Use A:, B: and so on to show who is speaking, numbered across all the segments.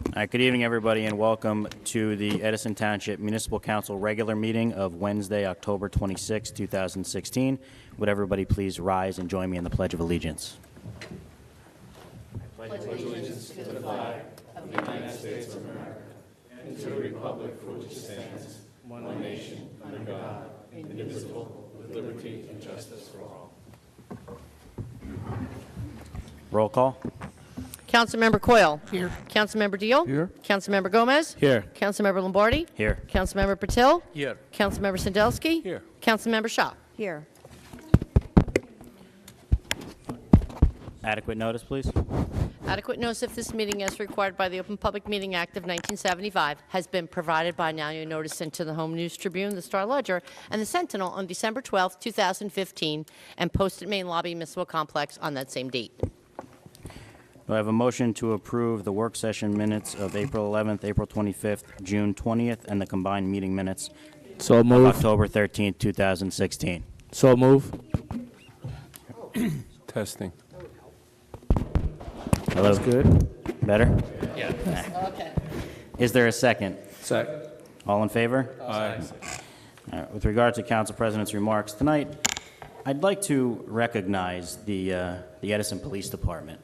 A: All right, good evening, everybody, and welcome to the Edison Township Municipal Council regular meeting of Wednesday, October 26, 2016. Would everybody please rise and join me in the Pledge of Allegiance?
B: I pledge allegiance to the flag of the United States of America and to the republic for which it stands, one nation, under God, indivisible, with liberty and justice for all.
A: Roll call.
C: Councilmember Coyle.
D: Here.
C: Councilmember Deal.
D: Here.
C: Councilmember Gomez.
D: Here.
C: Councilmember Lombardi.
A: Here.
C: Councilmember Patil.
D: Here.
C: Councilmember Sandelsky.
D: Here.
C: Councilmember Shaw.
E: Here.
A: Adequate notice, please.
C: Adequate notice of this meeting as required by the Open Public Meeting Act of 1975 has been provided by annual notice sent to the Home News Tribune, the Star Ledger, and the Sentinel on December 12, 2015, and posted main lobby municipal complex on that same date.
A: Do I have a motion to approve the work session minutes of April 11th, April 25th, June 20th, and the combined meeting minutes
D: So
A: of
D: move.
A: October 13th, 2016?
D: So move. Testing.
A: Hello?
D: That's good.
A: Better?
C: Okay.
A: Is there a second?
D: Second.
A: All in favor?
D: Aye.
A: All right, with regard to Council President's remarks tonight, I'd like to recognize the Edison Police Department.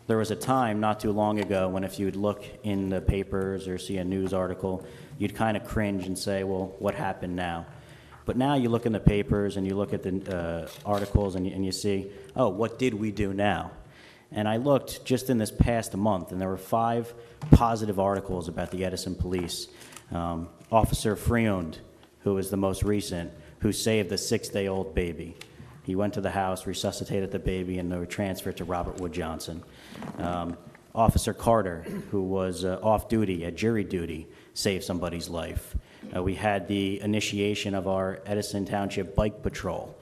A: There was a time not too long ago when if you'd look in the papers or see a news article, you'd kind of cringe and say, well, what happened now? But now you look in the papers and you look at the articles and you see, oh, what did we do now? And I looked just in this past month, and there were 5 positive articles about the Edison Police. Officer Freund, who was the most recent, who saved a 6-day-old baby. He went to the house, resuscitated the baby, and they were transferred to Robert Wood Johnson. Officer Carter, who was off duty at jury duty, saved somebody's life. We had the initiation of our Edison Township Bike Patrol.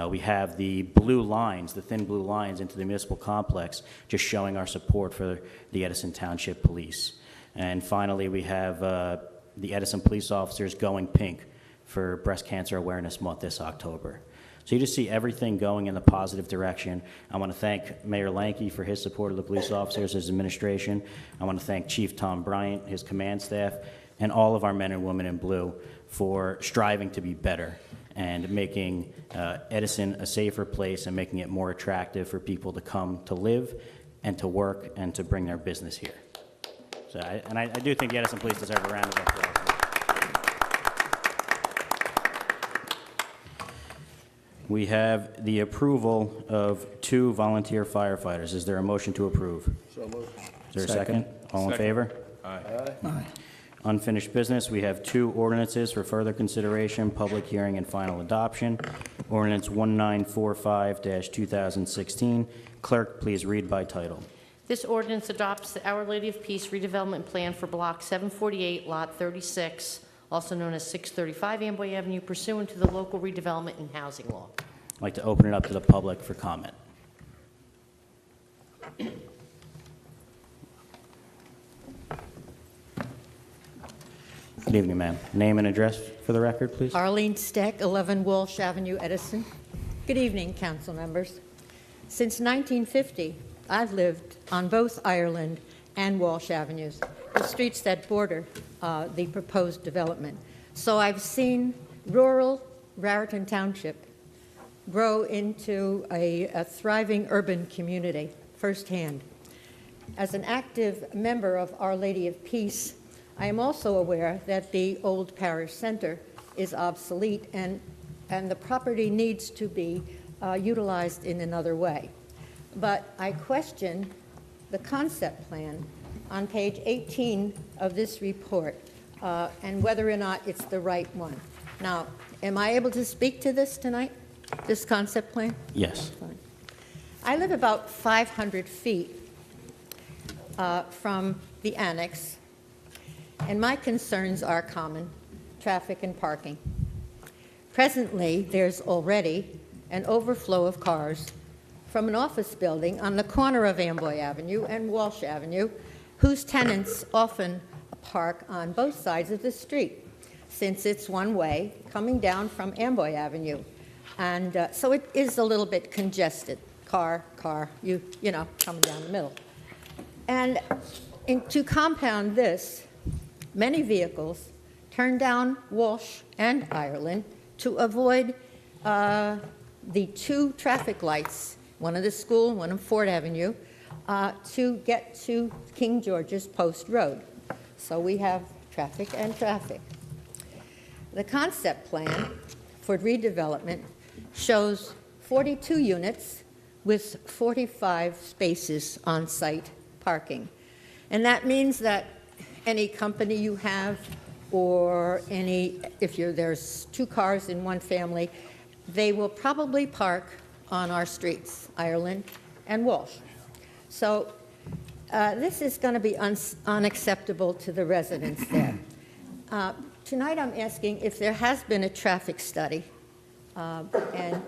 A: We have the blue lines, the thin blue lines into the municipal complex, just showing our support for the Edison Township Police. And finally, we have the Edison police officers going pink for Breast Cancer Awareness Month this October. So you just see everything going in the positive direction. I want to thank Mayor Lanke for his support of the police officers, his administration. I want to thank Chief Tom Bryant, his command staff, and all of our men and women in blue for striving to be better and making Edison a safer place and making it more attractive for people to come to live and to work and to bring their business here. So, I do think the Edison Police deserve a round of applause. We have the approval of 2 volunteer firefighters. Is there a motion to approve?
D: So move.
A: Is there a second? All in favor?
D: Aye.
A: Aye. Unfinished business, we have 2 ordinances for further consideration, public hearing, and final adoption. Ordinance 1945-2016. Clerk, please read by title.
C: This ordinance adopts the Our Lady of Peace redevelopment plan for Block 748, Lot 36, also known as 635 Amboy Avenue, pursuant to the local redevelopment and housing law.
A: I'd like to open it up to the public for comment. Good evening, ma'am. Name and address for the record, please.
E: Arlene Steck, 11 Walsh Avenue, Edison. Good evening, council members. Since 1950, I've lived on both Ireland and Walsh Avenues, the streets that border the proposed development. So I've seen rural Raritan Township grow into a thriving urban community firsthand. As an active member of Our Lady of Peace, I am also aware that the old parish center is obsolete and the property needs to be utilized in another way. But I question the concept plan on page 18 of this report and whether or not it's the right one. Now, am I able to speak to this tonight, this concept plan?
A: Yes.
E: Fine. I live about 500 feet from the annex, and my concerns are common: traffic and parking. Presently, there's already an overflow of cars from an office building on the corner of Amboy Avenue and Walsh Avenue, whose tenants often park on both sides of the street, since it's one way coming down from Amboy Avenue. And so it is a little bit congested. Car, you know, coming down the middle. And To compound this, many vehicles turn down Walsh and Ireland to avoid the two traffic lights, one at the school, one on Ford Avenue, to get to King George's Post Road. So we have traffic and traffic. The concept plan for redevelopment shows 42 units with 45 spaces on-site parking. And that means that any company you have, or there's two cars in one family, they will probably park on our streets, Ireland and Walsh. So this is going to be unacceptable to the residents there. Tonight I'm asking if there has been a traffic study, and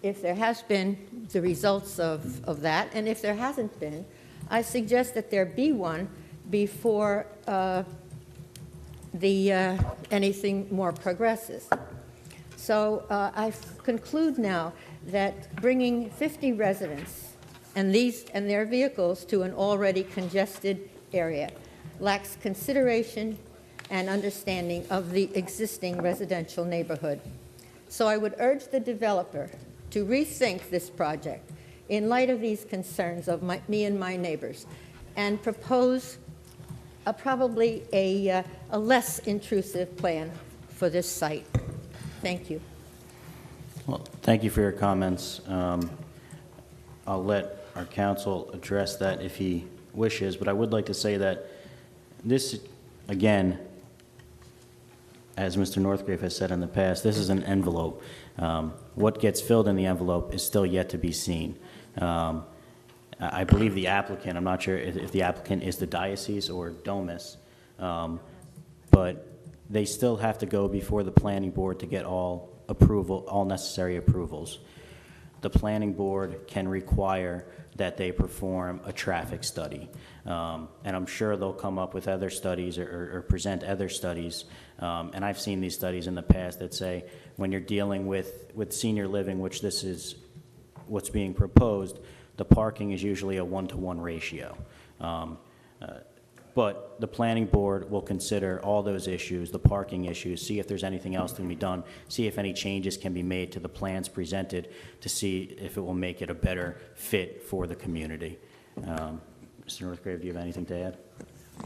E: if there has been the results of that, and if there hasn't been, I suggest that there be one before anything more progresses. So I conclude now that bringing 50 residents and their vehicles to an already congested area lacks consideration and understanding of the existing residential neighborhood. So I would urge the developer to rethink this project in light of these concerns of me and my neighbors, and propose probably a less intrusive plan for this site. Thank you.
A: Well, thank you for your comments. I'll let our counsel address that if he wishes, but I would like to say that this, again, as Mr. Northgrave has said in the past, this is an envelope. What gets filled in the envelope is still yet to be seen. I believe the applicant, I'm not sure if the applicant is the diocese or Domus, but they still have to go before the planning board to get all necessary approvals. The planning board can require that they perform a traffic study. And I'm sure they'll come up with other studies or present other studies. And I've seen these studies in the past that say when you're dealing with senior living, which this is what's being proposed, the parking is usually a 1-to-1 ratio. But the planning board will consider all those issues, the parking issues, see if there's anything else that can be done, see if any changes can be made to the plans presented to see if it will make it a better fit for the community. Mr. Northgrave, do you have anything to add?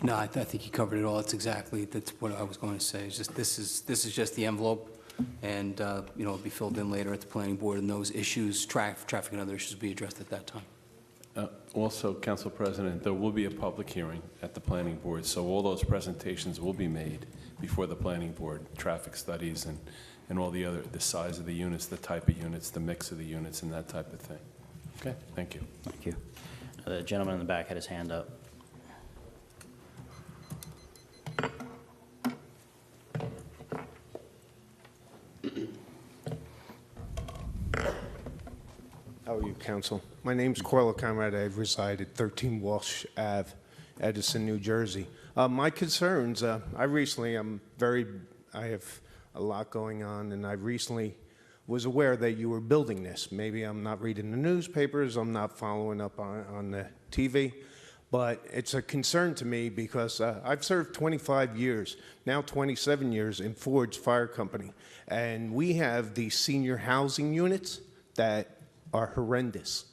D: No, I think you covered it all. That's what I was going to say. It's just this is just the envelope, and it'll be filled in later at the planning board, and those issues, traffic and other issues, will be addressed at that time.
B: Also, Council President, there will be a public hearing at the planning board, so all those presentations will be made before the planning board, traffic studies and all the size of the units, the type of units, the mix of the units, and that type of thing. Okay, thank you.
A: Thank you. The gentleman in the back had his hand up.
F: How are you, Council? My name's Corlo Conrad. I reside at 13 Walsh Ave, Edison, New Jersey. My concerns, I have a lot going on, and I recently was aware that you were building this. Maybe I'm not reading the newspapers, I'm not following up on the TV, but it's a concern to me because I've served 25 years, now 27 years in Ford's Fire Company, and we have these senior housing units that are horrendous.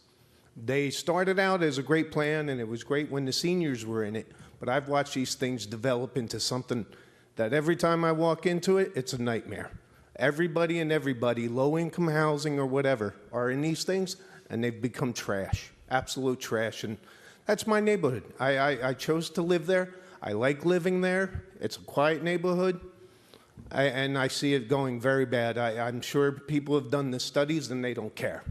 F: They started out as a great plan, and it was great when the seniors were in it, but I've watched these things develop into something that every time I walk into it, it's a nightmare. Everybody, low-income housing or whatever, are in these things, and they've become trash, absolute trash, and that's my neighborhood. I chose to live there. I like living there. It's a quiet neighborhood, and I see it going very bad. I'm sure people have done the studies, and they don't care.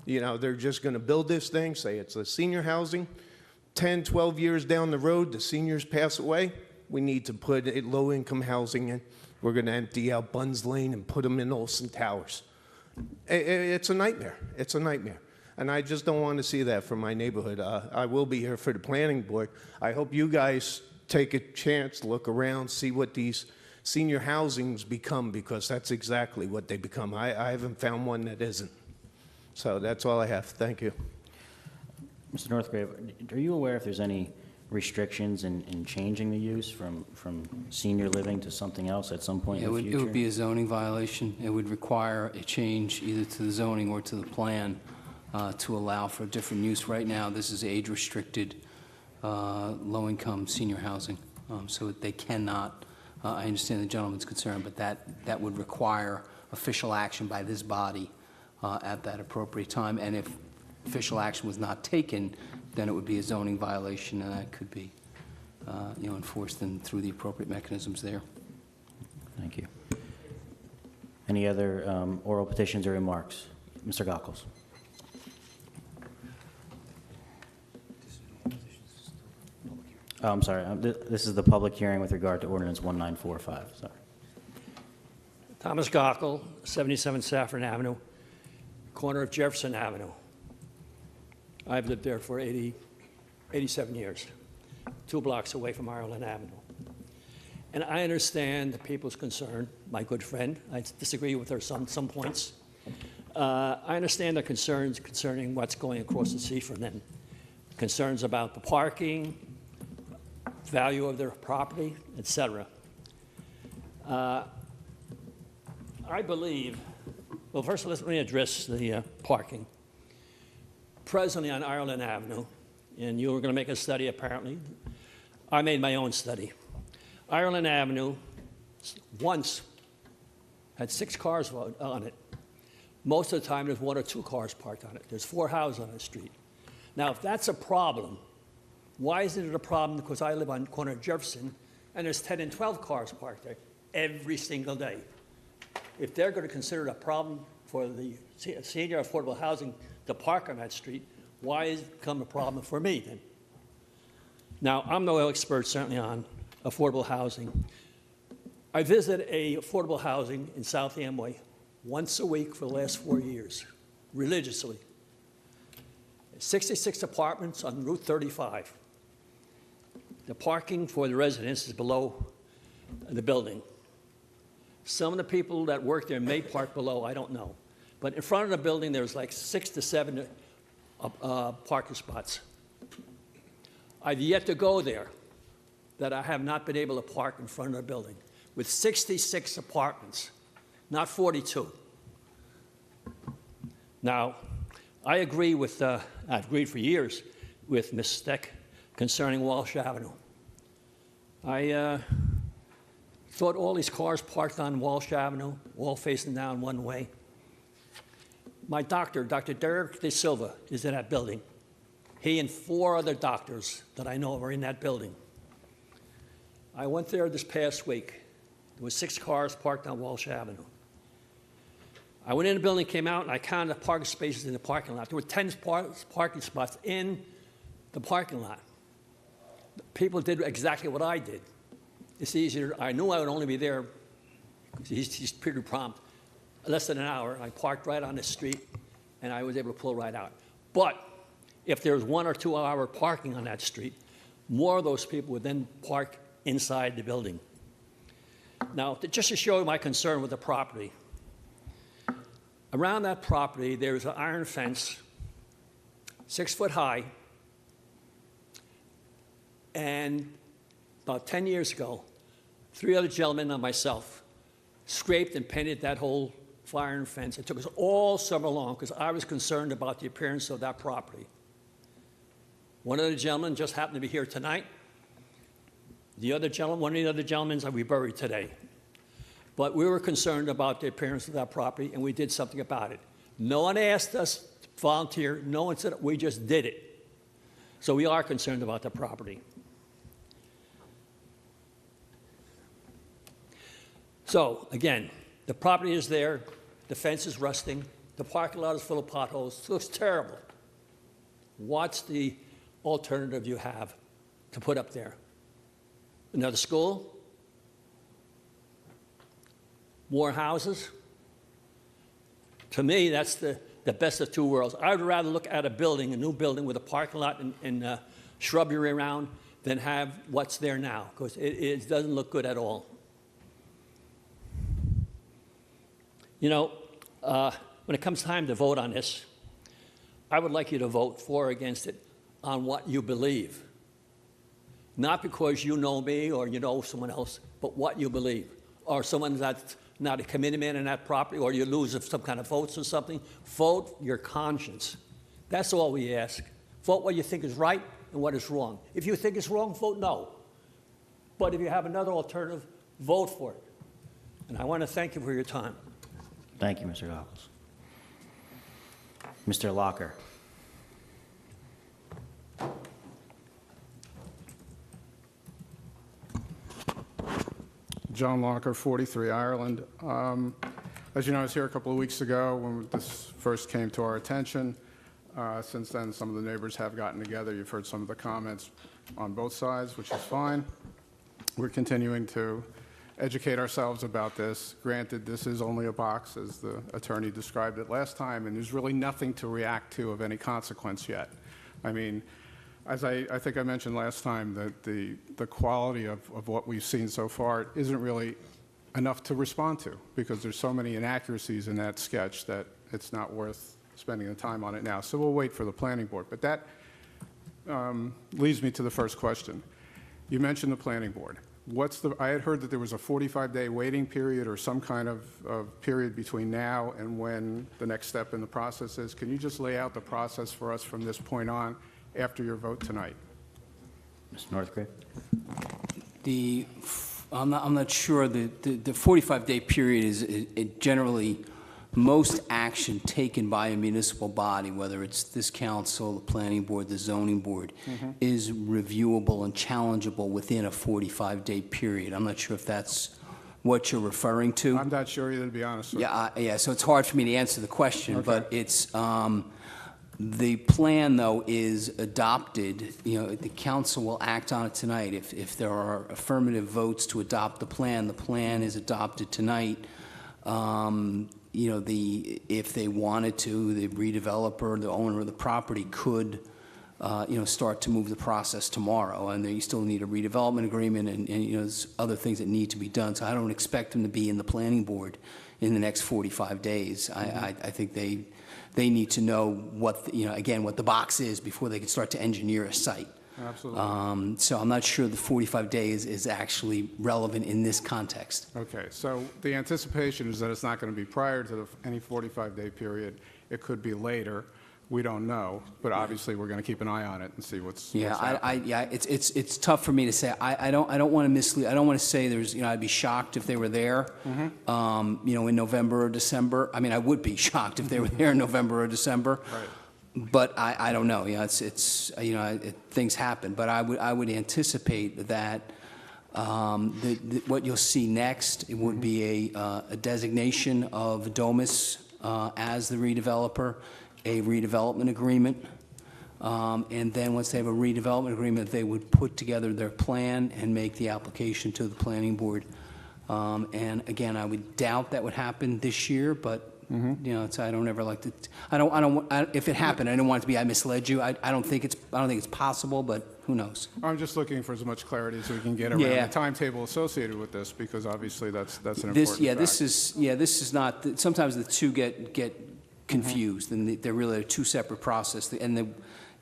F: You know, they're just going to build this thing, say it's a senior housing. 10, 12 years down the road, the seniors pass away. We need to put low-income housing in. We're going to empty out Buns Lane and put them in Olson Towers. It's a nightmare. It's a nightmare. And I just don't want to see that for my neighborhood. I will be here for the planning board. I hope you guys take a chance, look around, see what these senior housings become, because that's exactly what they become. I haven't found one that isn't. So that's all I have. Thank you.
A: Mr. Northgrave, are you aware if there's any restrictions in changing the use from senior living to something else at some point in the future?
D: It would be a zoning violation. It would require a change either to the zoning or to the plan to allow for different use. Right now, this is age-restricted, low-income senior housing, so they cannot, I understand the gentleman's concern, but that would require official action by this body at that appropriate time. And if official action was not taken, then it would be a zoning violation, and that could be, enforced through the appropriate mechanisms there.
A: Thank you. Any other oral petitions or remarks? Mr. Gockles. Oh, I'm sorry. This is the public hearing with regard to ordinance 1945. Sorry.
G: Thomas Gockel, 77 Saffron Avenue, corner of Jefferson Avenue. I've lived there for 87 years, 2 blocks away from Ireland Avenue. And I understand the people's concern, my good friend. I disagree with her on some points. I understand the concerns concerning what's going across the sea from them. Concerns about the parking, value of their property, etc. I believe, well, first let me address the parking. Presently on Ireland Avenue, and you were going to make a study apparently. I made my own study. Ireland Avenue once had 6 cars on it. Most of the time there's 1 or 2 cars parked on it. There's 4 houses on the street. Now if that's a problem, why isn't it a problem? Because I live on the corner of Jefferson and there's 10 and 12 cars parked there every single day. If they're going to consider it a problem for the senior affordable housing to park on that street, why has it become a problem for me then? Now, I'm no expert certainly on affordable housing. I visit a affordable housing in South Amway once a week for the last 4 years, religiously. 66 apartments on Route 35. The parking for the residents is below the building. Some of the people that work there may park below, I don't know. But in front of the building, there's like 6 to 7 parking spots. I've yet to go there that I have not been able to park in front of the building with 66 apartments, not 42. Now, I agree with, I've agreed for years with Ms. Steck concerning Walsh Avenue. I thought all these cars parked on Walsh Avenue, all facing down one way. My doctor, Dr. Derek De Silva, is in that building. He and 4 other doctors that I know are in that building. I went there this past week. There were 6 cars parked on Walsh Avenue. I went in the building, came out, and I counted the parking spaces in the parking lot. There were 10 parking spots in the parking lot. People did exactly what I did. It's easier. I knew I would only be there, he's pretty prompt, less than an hour. I parked right on the street, and I was able to pull right out. But if there was 1 or 2 hour parking on that street, more of those people would then park inside the building. Now, just to show you my concern with the property, around that property, there's an iron fence, 6 foot high, and about 10 years ago, 3 other gentlemen and myself scraped and painted that whole iron fence. It took us all summer long because I was concerned about the appearance of that property. One of the gentlemen just happened to be here tonight. One of the other gentlemen will be buried today. But we were concerned about the appearance of that property, and we did something about it. No one asked us to volunteer. No one said it. We just did it. So we are concerned about the property. So, again, the property is there. The fence is rusting. The parking lot is full of potholes. It looks terrible. What's the alternative you have to put up there? Another school? More houses? To me, that's the best of 2 worlds. I would rather look at a new building with a parking lot and shrubbery around than have what's there now, because it doesn't look good at all. You know, when it comes time to vote on this, I would like you to vote for or against it on what you believe. not because you know me or you know someone else, but what you believe. Or someone that's not a commitment in that property, or you lose some kind of votes or something. Vote your conscience. That's all we ask. Vote what you think is right and what is wrong. If you think it's wrong, vote no. But if you have another alternative, vote for it. And I want to thank you for your time.
A: Thank you, Mr. Goggles. Mr. Locker.
H: John Locker, 43 Ireland. As you know, I was here a couple of weeks ago when this first came to our attention. Since then, some of the neighbors have gotten together. You've heard some of the comments on both sides, which is fine. We're continuing to educate ourselves about this. Granted, this is only a box, as the attorney described it last time, and there's really nothing to react to of any consequence yet. I mean, as I think I mentioned last time, that the quality of what we've seen so far isn't really enough to respond to, because there's so many inaccuracies in that sketch that it's not worth spending the time on it now. So we'll wait for the planning board. But that leads me to the first question. You mentioned the planning board. I had heard that there was a 45-day waiting period or some kind of period between now and when the next step in the process is. Can you just lay out the process for us from this point on after your vote tonight?
A: Mr. Northgrave?
D: I'm not sure. The 45-day period is generally most action taken by a municipal body, whether it's this council, the planning board, the zoning board, is reviewable and challengeable within a 45-day period. I'm not sure if that's what you're referring to.
H: I'm not sure either, to be honest with you.
D: Yeah, so it's hard for me to answer the question,
H: Okay.
D: but it's, the plan, though, is adopted. You know, the council will act on it tonight. If there are affirmative votes to adopt the plan is adopted tonight. You know, if they wanted to, the redeveloper, the owner of the property could, you know, start to move the process tomorrow. And then you still need a redevelopment agreement and, you know, there's other things that need to be done. So I don't expect them to be in the planning board in the next 45 days. I think they need to know what, you know, again, what the box is before they can start to engineer a site.
H: Absolutely.
D: So I'm not sure the 45 days is actually relevant in this context.
H: Okay, so the anticipation is that it's not going to be prior to any 45-day period. It could be later. We don't know, but obviously we're going to keep an eye on it and see what's happening.
D: Yeah, it's tough for me to say. I don't want to mislead. I don't want to say there's, you know, I'd be shocked if they were there, you know, in November or December. I mean, I would be shocked if they were there in November or December.
H: Right.
D: But I don't know. You know, it's you know, things happen. But I would anticipate that what you'll see next would be a designation of Domus as the redeveloper, a redevelopment agreement, and then once they have a redevelopment agreement, they would put together their plan and make the application to the planning board. And again, I would doubt that would happen this year, but you know, I don't ever like to. If it happened, I don't want it to be. I misled you. I don't think it's possible, but who knows?
H: I'm just looking for as much clarity as we can get around the timetable associated with this, because obviously that's an important fact.
D: This is not. Sometimes the two get confused, and they're really two separate processes. And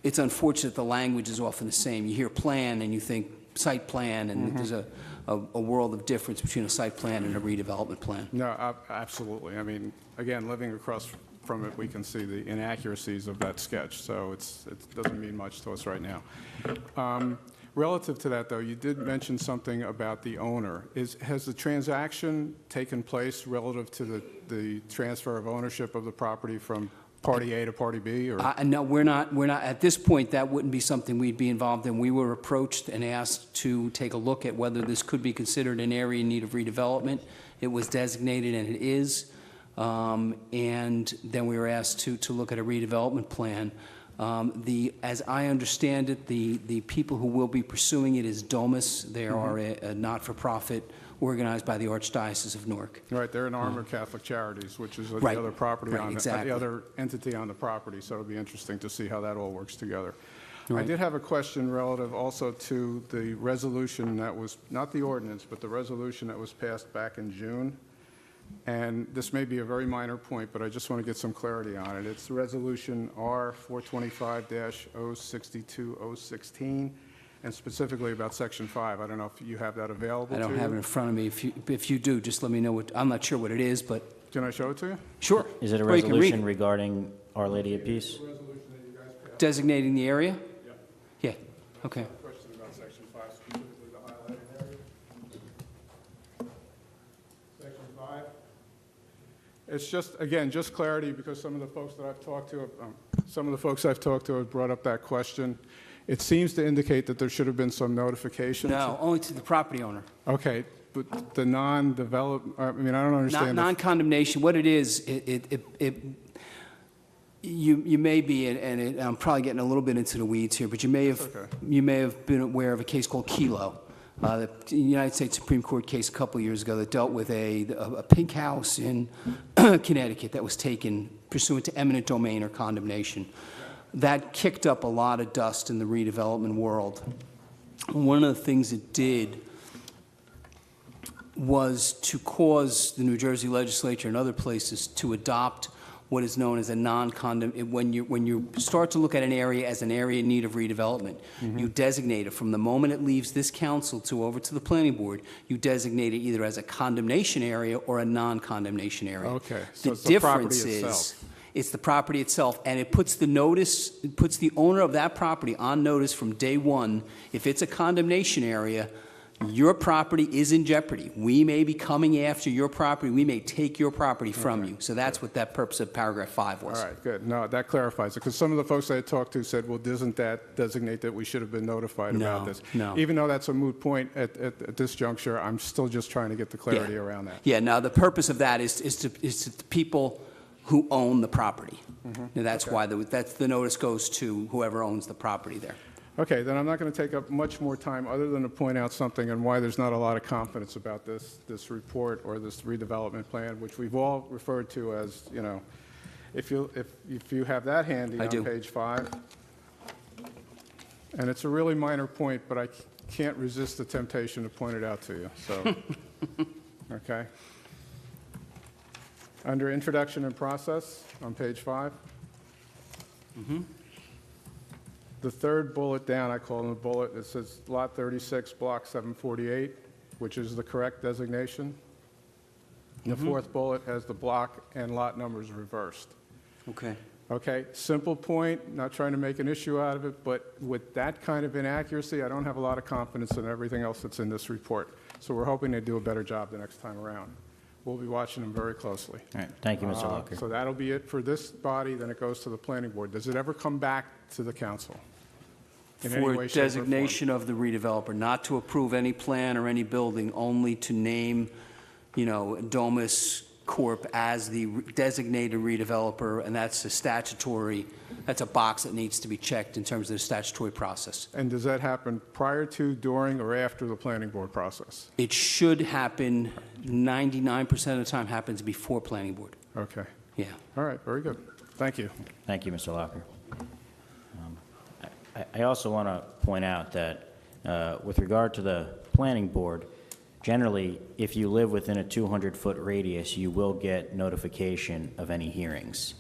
D: it's unfortunate the language is often the same. You hear plan and you think site plan, and there's a world of difference between a site plan and a redevelopment plan.
H: No, absolutely. I mean, again, living across from it, we can see the inaccuracies of that sketch, so it doesn't mean much to us right now. Relative to that, though, you did mention something about the owner. Has the transaction taken place relative to the transfer of ownership of the property from Party A to Party B? Or?
D: No, we're not. At this point, that wouldn't be something we'd be involved in. We were approached and asked to take a look at whether this could be considered an area in need of redevelopment. It was designated, and it is. And then we were asked to look at a redevelopment plan. As I understand it, the people who will be pursuing it is Domus. They are a not-for-profit organized by the Archdiocese of Newark.
H: Right, they're an arm of Catholic Charities, which is the
D: Right.
H: other property
D: Right,
H: on
D: exactly.
H: the other entity on the property. So it'll be interesting to see how that all works together. I
D: Right.
H: did have a question relative also to the resolution that was, not the ordinance, but the resolution that was passed back in June. And this may be a very minor point, but I just want to get some clarity on it. It's Resolution R 425-062-016. and specifically about Section 5. I don't know if you have that available
D: I
H: to you.
D: don't have it in front of me. If you do, just let me know what, I'm not sure what it is, but
H: Can I show it to you?
D: sure.
A: Is it a
D: Or you can read
A: resolution
D: it.
A: regarding Our Lady of Peace?
D: Designating the area? Yeah, okay.
H: Question about Section 5, specifically the highlighted area. Section 5. It's just, again, just clarity, because some of the folks that I've talked to, have brought up that question. It seems to indicate that there should have been some notification.
D: No, only to the property owner.
H: Okay, but the non-develop, I mean, I don't
D: Not
H: understand.
D: non-condemnation, what it is, you may be, and I'm probably getting a little bit into the weeds here, but you may have,
H: okay.
D: you may have been aware of a case called Kelo, the United States Supreme Court case a couple of years ago that dealt with a pink house in Connecticut that was taken pursuant to eminent domain or condemnation. That kicked up a lot of dust in the redevelopment world. One of the things it did was to cause the New Jersey legislature and other places to adopt what is known as a non-condemn. When you start to look at an area as an area in need of redevelopment, you designate it from the moment it leaves this council to over to the planning board. You designate it either as a condemnation area or a non-condemnation area.
H: Okay, so
D: The
H: it's the property
D: difference is
H: itself.
D: it's the property itself, and it puts the notice, it puts the owner of that property on notice from day one. If it's a condemnation area, your property is in jeopardy. We may be coming after your property. We may take your property from you. So that's what that purpose of paragraph 5 was.
H: All right, good. No, that clarifies it, because some of the folks I talked to said, well, doesn't that designate that we should have been notified about this?
D: No.
H: Even though that's a moot point at this juncture, I'm still just trying to get the clarity around that.
D: Yeah, now the purpose of that is to the people who own the property. Now, that's why the notice goes to whoever owns the property there.
H: Okay, then I'm not going to take up much more time other than to point out something and why there's not a lot of confidence about this report or this redevelopment plan, which we've all referred to as, you know, if you have that handy
D: I
H: on
D: do.
H: page 5. And it's a really minor point, but I can't resist the temptation to point it out to you, so, okay. Under introduction and process on page 5. The third bullet down, I call it a bullet, it says Lot 36, Block 748, which is the correct designation. The fourth bullet has the block and lot numbers reversed.
D: Okay.
H: Okay, simple point, not trying to make an issue out of it, but with that kind of inaccuracy, I don't have a lot of confidence in everything else that's in this report. So we're hoping they do a better job the next time around. We'll be watching them very closely.
A: All right, thank you, Mr. Locker.
H: So that'll be it for this body, then it goes to the planning board. Does it ever come back to the council? In any
D: For
H: way, shape, or form?
D: designation of the redeveloper, not to approve any plan or any building, only to name, you know, Domus Corp. as the designated redeveloper, and that's a statutory, that's a box that needs to be checked in terms of the statutory process.
H: And does that happen prior to, during, or after the planning board process?
D: It should happen, 99% of the time happens before planning board.
H: Okay.
D: Yeah.
H: All right, very good. Thank you.
A: Thank you, Mr. Locker. I also want to point out that with regard to the planning board, generally, if you live within a 200-foot radius, you will get notification of any hearings.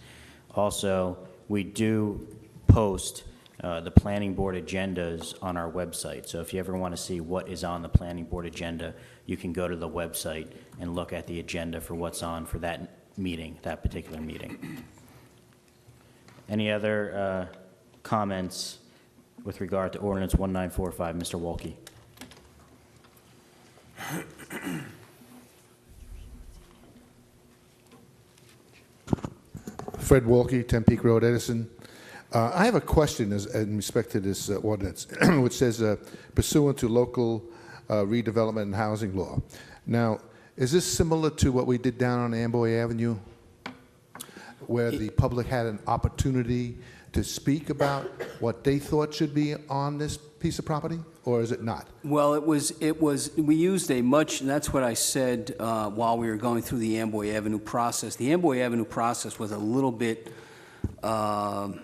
A: Also, we do post the planning board agendas on our website. So if you ever want to see what is on the planning board agenda, you can go to the website and look at the agenda for what's on for that meeting, that particular meeting. Any other comments with regard to ordinance 1945? Mr. Wolke.
I: Fred Wolke, 10 Peak Road, Edison. I have a question in respect to this ordinance, which says pursuant to local redevelopment and housing law. Now, is this similar to what we did down on Amboy Avenue, where the public had an opportunity to speak about what they thought should be on this piece of property, or is it not?
D: Well, we used a much, and that's what I said while we were going through the Amboy Avenue process. The Amboy Avenue process was a little bit, was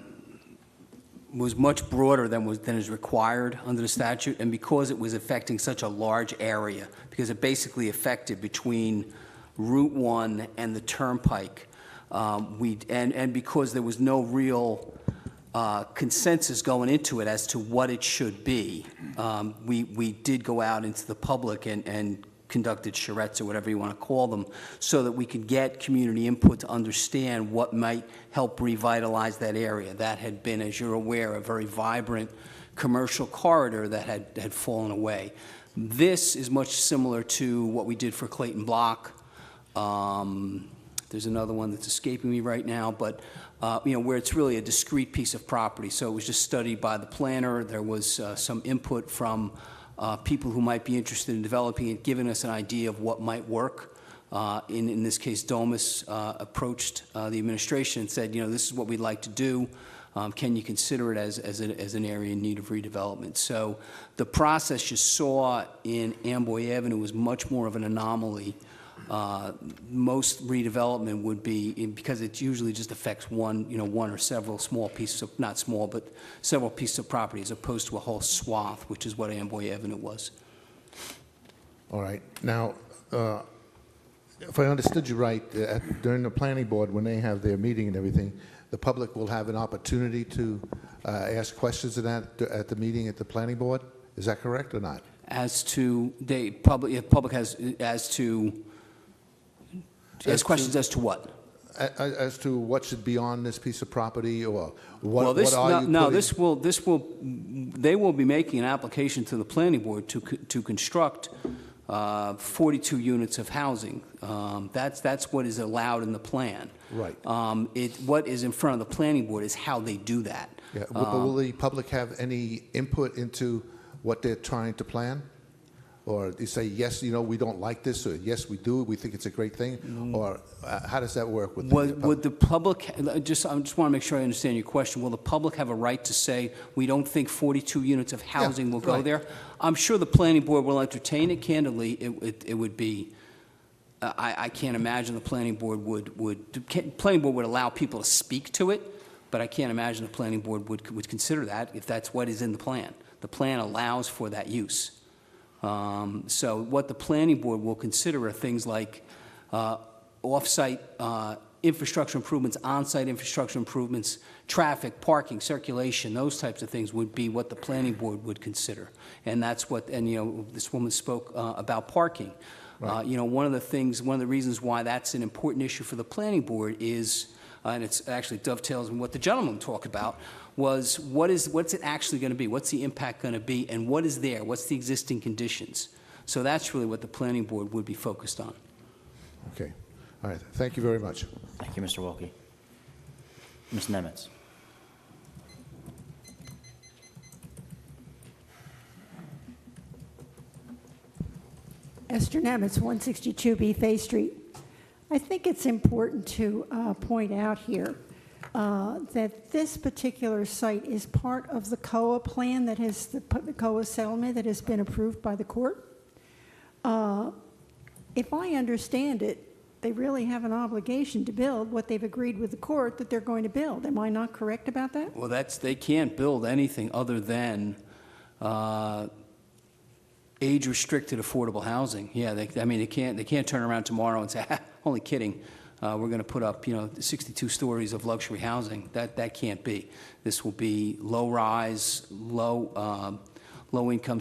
D: much broader than is required under the statute, and because it was affecting such a large area, because it basically affected between Route 1 and the Turnpike, and because there was no real consensus going into it as to what it should be. We did go out into the public and conducted charrettes or whatever you want to call them, so that we could get community input to understand what might help revitalize that area. That had been, as you're aware, a very vibrant commercial corridor that had fallen away. This is much similar to what we did for Clayton Block. There's another one that's escaping me right now, but where it's really a discrete piece of property. So it was just studied by the planner. There was some input from people who might be interested in developing it, giving us an idea of what might work. In this case, Domus approached the administration and said, this is what we'd like to do. Can you consider it as an area in need of redevelopment? So the process you saw in Amboy Avenue was much more of an anomaly. Most redevelopment would be, because it usually just affects one or several small pieces of, not small, but several pieces of property, as opposed to a whole swath, which is what Amboy Avenue was.
I: All right. Now, if I understood you right, during the planning board, when they have their meeting and everything, the public will have an opportunity to ask questions of that at the meeting at the planning board? Is that correct or not?
D: As to, public has, as questions as to what?
I: As to what should be on this piece of property, or what,
D: Well, this,
I: what are you
D: no,
I: putting-
D: they will be making an application to the planning board to construct 42 units of housing. That's what is allowed in the plan.
I: Right.
D: What is in front of the planning board is how they do that.
I: Yeah, but will the public have any input into what they're trying to plan? Or you say, yes, we don't like this, or yes, we do, we think it's a great thing? Or how does that work with the public?
D: Would the public, I just want to make sure I understand your question, will the public have a right to say, we don't think 42 units of housing will go
I: right.
D: there? I'm sure the planning board will entertain it. Candidly, it would be, I can't imagine the planning board planning board would allow people to speak to it, but I can't imagine the planning board would consider that if that's what is in the plan. The plan allows for that use. So what the planning board will consider are things like off-site infrastructure improvements, on-site infrastructure improvements, traffic, parking, circulation, those types of things would be what the planning board would consider. And that's what, and this woman spoke about parking.
I: Right.
D: One of the reasons why that's an important issue for the planning board is, and it's actually dovetails on what the gentleman talked about, was what's it actually going to be? What's the impact going to be? And what is there? What's the existing conditions? So that's really what the planning board would be focused on.
I: Okay. All right. Thank you very much.
A: Thank you, Mr. Wilkie. Ms. Nemitz.
J: Esther Nemitz, 162B Fay Street. I think it's important to point out here that this particular site is part of the COA plan that has, the COA settlement that has been approved by the court. If I understand it, they really have an obligation to build what they've agreed with the court that they're going to build. Am I not correct about that?
D: Well, they can't build anything other than age-restricted affordable housing. Yeah, they can't turn around tomorrow and say, only kidding, we're going to put up 62 stories of luxury housing. That can't be. This will be low-rise, low-income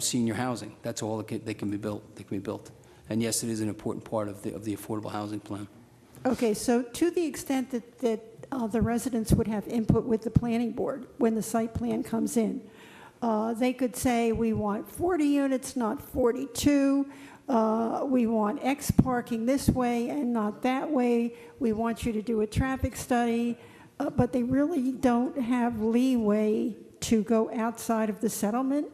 D: senior housing. That's all they can be built. They can be built. And yes, it is an important part of the affordable housing plan.
J: Okay, so to the extent that the residents would have input with the planning board when the site plan comes in, they could say, we want 40 units, not 42. We want X parking this way and not that way. We want you to do a traffic study. But they really don't have leeway to go outside of the settlement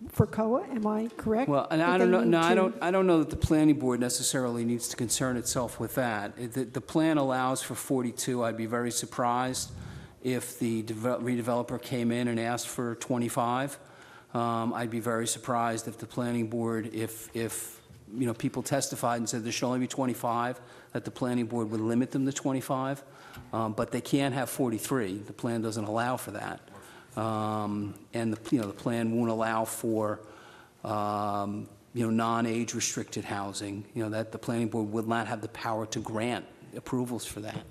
J: for COA. Am I correct?
D: Well, and I don't know. No, I don't know that the planning board necessarily needs to concern itself with that. The plan allows for 42. I'd be very surprised if the redeveloper came in and asked for 25. I'd be very surprised if the planning board, if people testified and said there should only be 25, that the planning board would limit them to 25. But they can't have 43. The plan doesn't allow for that. And the plan won't allow for non-age restricted housing. That the planning board would not have the power to grant approvals for that.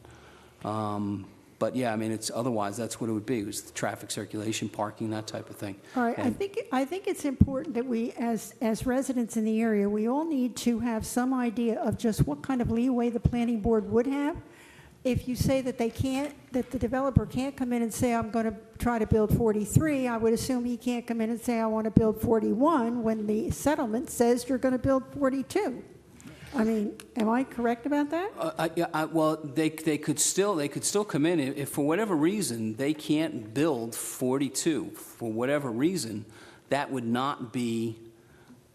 D: But yeah, I mean, it's, otherwise, that's what it would be. It was the traffic circulation, parking, that type of thing.
J: All right,
D: And-
J: I think it's important that we, as residents in the area, we all need to have some idea of just what kind of leeway the planning board would have. If you say that they can't, that the developer can't come in and say, I'm going to try to build 43, I would assume he can't come in and say, I want to build 41, when the settlement says you're going to build 42. I mean, am I correct about that?
D: Well, they could still come in if for whatever reason they can't build 42 for whatever reason. That would not be,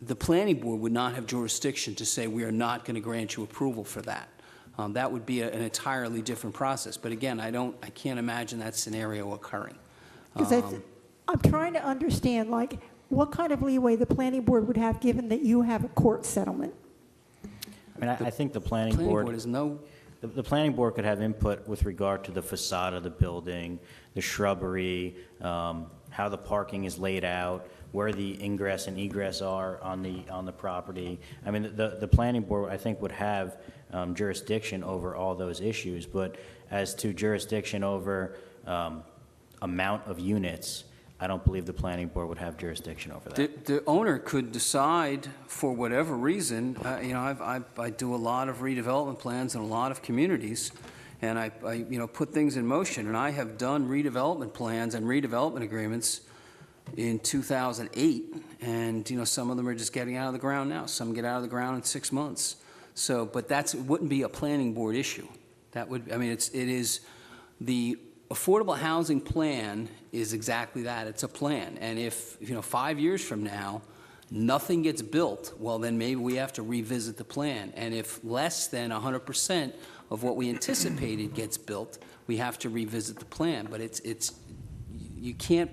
D: the planning board would not have jurisdiction to say we are not going to grant you approval for that. That would be an entirely different process. But again, I can't imagine that scenario occurring.
J: Because I'm trying to understand, like, what kind of leeway the planning board would have given that you have a court settlement.
A: I mean, I think the planning
D: Planning
A: board,
D: board is no.
A: the planning board could have input with regard to the facade of the building, the shrubbery, how the parking is laid out, where the ingress and egress are on the property. I mean, the planning board, I think, would have jurisdiction over all those issues, but as to jurisdiction over amount of units, I don't believe the planning board would have jurisdiction over that.
D: The owner could decide, for whatever reason, you know, I do a lot of redevelopment plans in a lot of communities, and I you know, put things in motion, and I have done redevelopment plans and redevelopment agreements in 2008, and, you know, some of them are just getting out of the ground now. Some get out of the ground in 6 months. So, but it wouldn't be a planning board issue. That would, I mean, it is the affordable housing plan is exactly that. It's a plan. And if, you know, 5 years from now, nothing gets built, well, then maybe we have to revisit the plan. And if less than 100% of what we anticipated gets built, we have to revisit the plan. But you can't,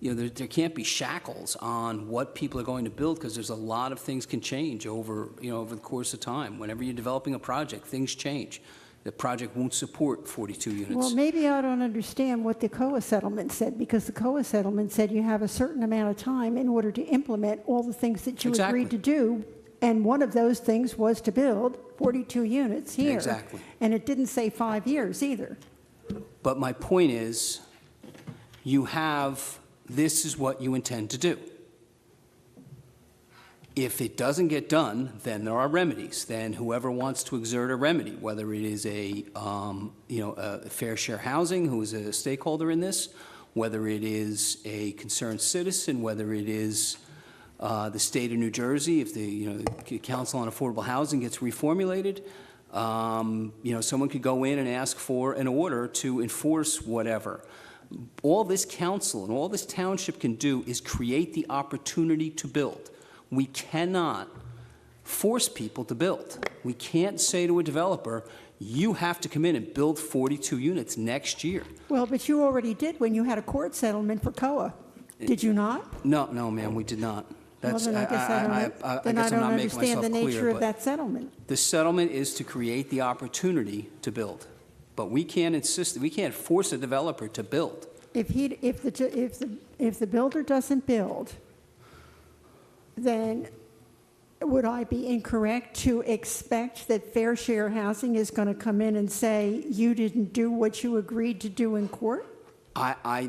D: you know, there can't be shackles on what people are going to build, because there's a lot of things can change over, you know, over the course of time. Whenever you're developing a project, things change. The project won't support 42 units.
J: Well, maybe I don't understand what the COA settlement said, because the COA settlement said you have a certain amount of time in order to implement all the things that you
D: Exactly.
J: agreed to do, and one of those things was to build 42 units here.
D: Exactly.
J: And it didn't say 5 years either.
D: But my point is, this is what you intend to do. If it doesn't get done, then there are remedies. Then whoever wants to exert a remedy, whether it is a fair share housing, who is a stakeholder in this, whether it is a concerned citizen, whether it is the state of New Jersey, if the Council on Affordable Housing gets reformulated, someone could go in and ask for an order to enforce whatever. All this council and all this township can do is create the opportunity to build. We cannot force people to build. We can't say to a developer, you have to come in and build 42 units next year.
J: Well, but you already did when you had a court settlement for COA. Did you not?
D: No, ma'am, we did not.
J: Well, then I guess I don't understand the nature of that settlement.
D: The settlement is to create the opportunity to build. But we can't force a developer to build.
J: If the builder doesn't build, then would I be incorrect to expect that Fair Share Housing is going to come in and say, you didn't do what you agreed to do in court?